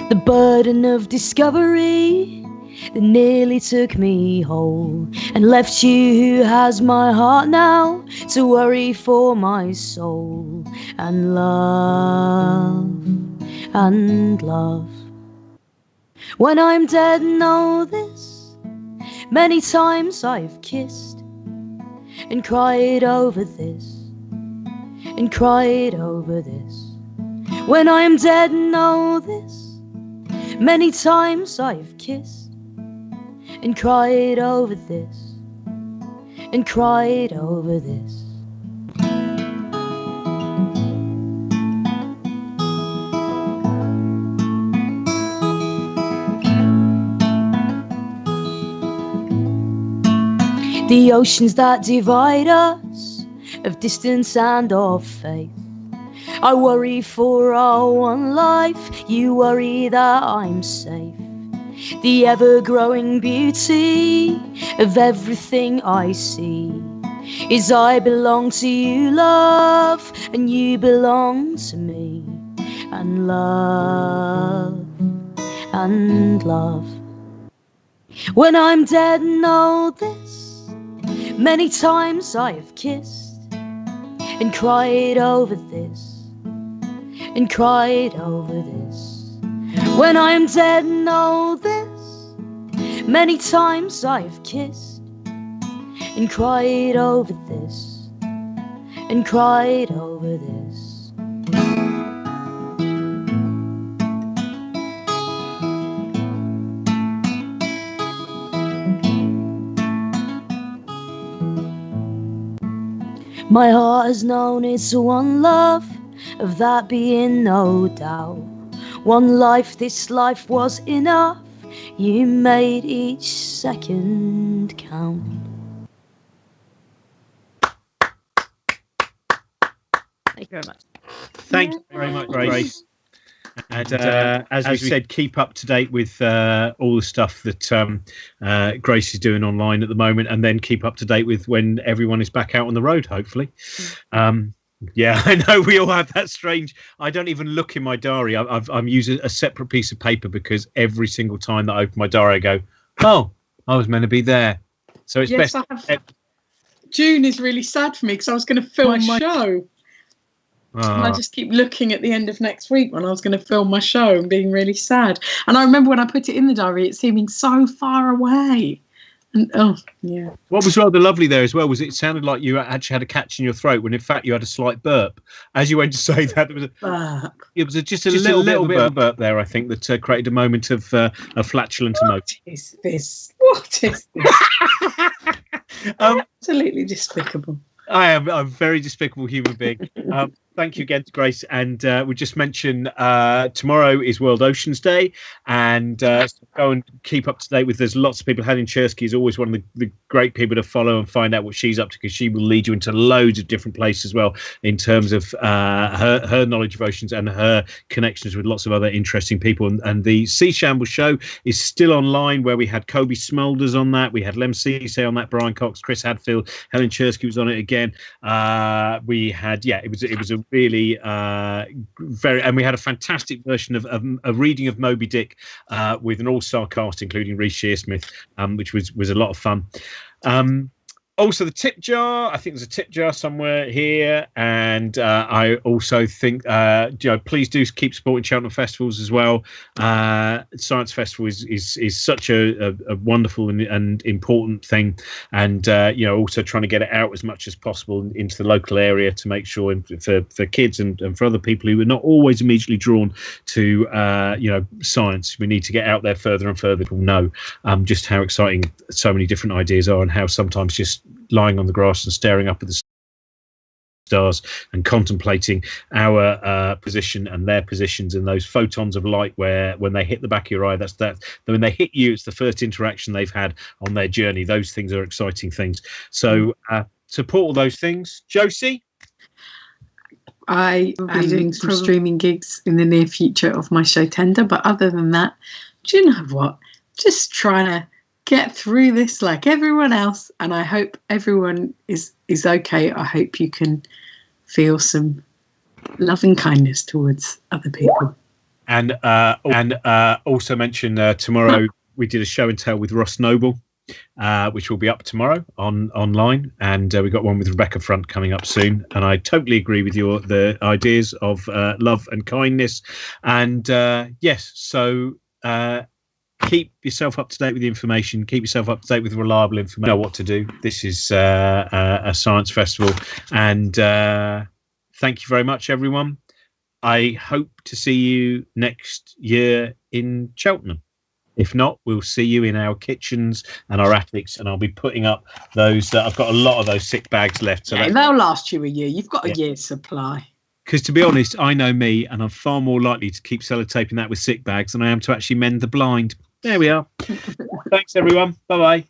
The burden of discovery that nearly took me whole, and left you who has my heart now to worry for my soul. And love, and love. When I'm dead, know this, many times I've kissed and cried over this, and cried over this. When I am dead, know this, many times I've kissed and cried over this, and cried over this. The oceans that divide us, of distance and of faith, I worry for our one life, you worry that I'm safe. The ever-growing beauty of everything I see is I belong to you, love, and you belong to me. And love, and love. When I'm dead, know this, many times I have kissed and cried over this, and cried over this. When I am dead, know this, many times I have kissed and cried over this, and cried over this. My heart has known it's one love, of that being no doubt. One life, this life was enough, you made each second count. Thank you very much. Thank you very much, Grace. And as we said, keep up to date with all the stuff that Grace is doing online at the moment, and then keep up to date with when everyone is back out on the road, hopefully. Yeah, I know we all have that strange. I don't even look in my diary. I'm using a separate piece of paper, because every single time that I open my diary, I go, "Oh, I was meant to be there." So it's best. June is really sad for me, because I was going to film my show. And I just keep looking at the end of next week when I was going to film my show and being really sad. And I remember when I put it in the diary, it seeming so far away. And yeah. What was rather lovely there as well was it sounded like you actually had a catch in your throat, when in fact you had a slight burp. As you went to say that, there was just a little bit of a burp there, I think, that created a moment of flatulent emotion. What is this? What is this? Absolutely despicable. I'm a very despicable human being. thank you again to Grace. And we just mentioned tomorrow is World Oceans Day, and so go and keep up to date with. There's lots of people. Helen Chersky is always one of the great people to follow and find out what she's up to, because she will lead you into loads of different places as well in terms of her knowledge of oceans and her connections with lots of other interesting people. And the Sea Shambles show is still online, where we had Kobe Smulders on that, we had Lem Cisse on that, Brian Cox, Chris Hadfield, Helen Chersky was on it again. We had it was a really very, and we had a fantastic version of a reading of Moby Dick with an all-star cast including Reece Shearsmith, which was a lot of fun. Also, the tip jar. I think there's a tip jar somewhere here, and I also think please do keep supporting Cheltenham festivals as well. Science Festival is such a wonderful and important thing, and also trying to get it out as much as possible into the local area to make sure for kids and for other people who are not always immediately drawn to science. We need to get out there further and further. People know just how exciting so many different ideas are, and how sometimes just lying on the grass and staring up at the stars and contemplating our position and their positions and those photons of light, where when they hit the back of your eye, when they hit you, it's the first interaction they've had on their journey. Those things are exciting things. So support all those things. Josie? I am doing some streaming gigs in the near future of my show Tender, but other than that, do you know what? Just trying to get through this like everyone else, and I hope everyone is okay. I hope you can feel some love and kindness towards other people. And also mention tomorrow we did a show and tell with Ross Noble, which will be up tomorrow online, and we got one with Rebecca Front coming up soon. And I totally agree with the ideas of love and kindness, and yes, so keep yourself up to date with the information. Keep yourself up to date with reliable information. Know what to do. This is a science festival, and thank you very much, everyone. I hope to see you next year in Cheltenham. If not, we'll see you in our kitchens and our attics, and I'll be putting up those. I've got a lot of those sick bags left. So they'll last you a year. You've got a year's supply. Because to be honest, I know me, and I'm far more likely to keep sellotaping that with sick bags than I am to actually mend the blind. There we are. Thanks, everyone. Bye-bye.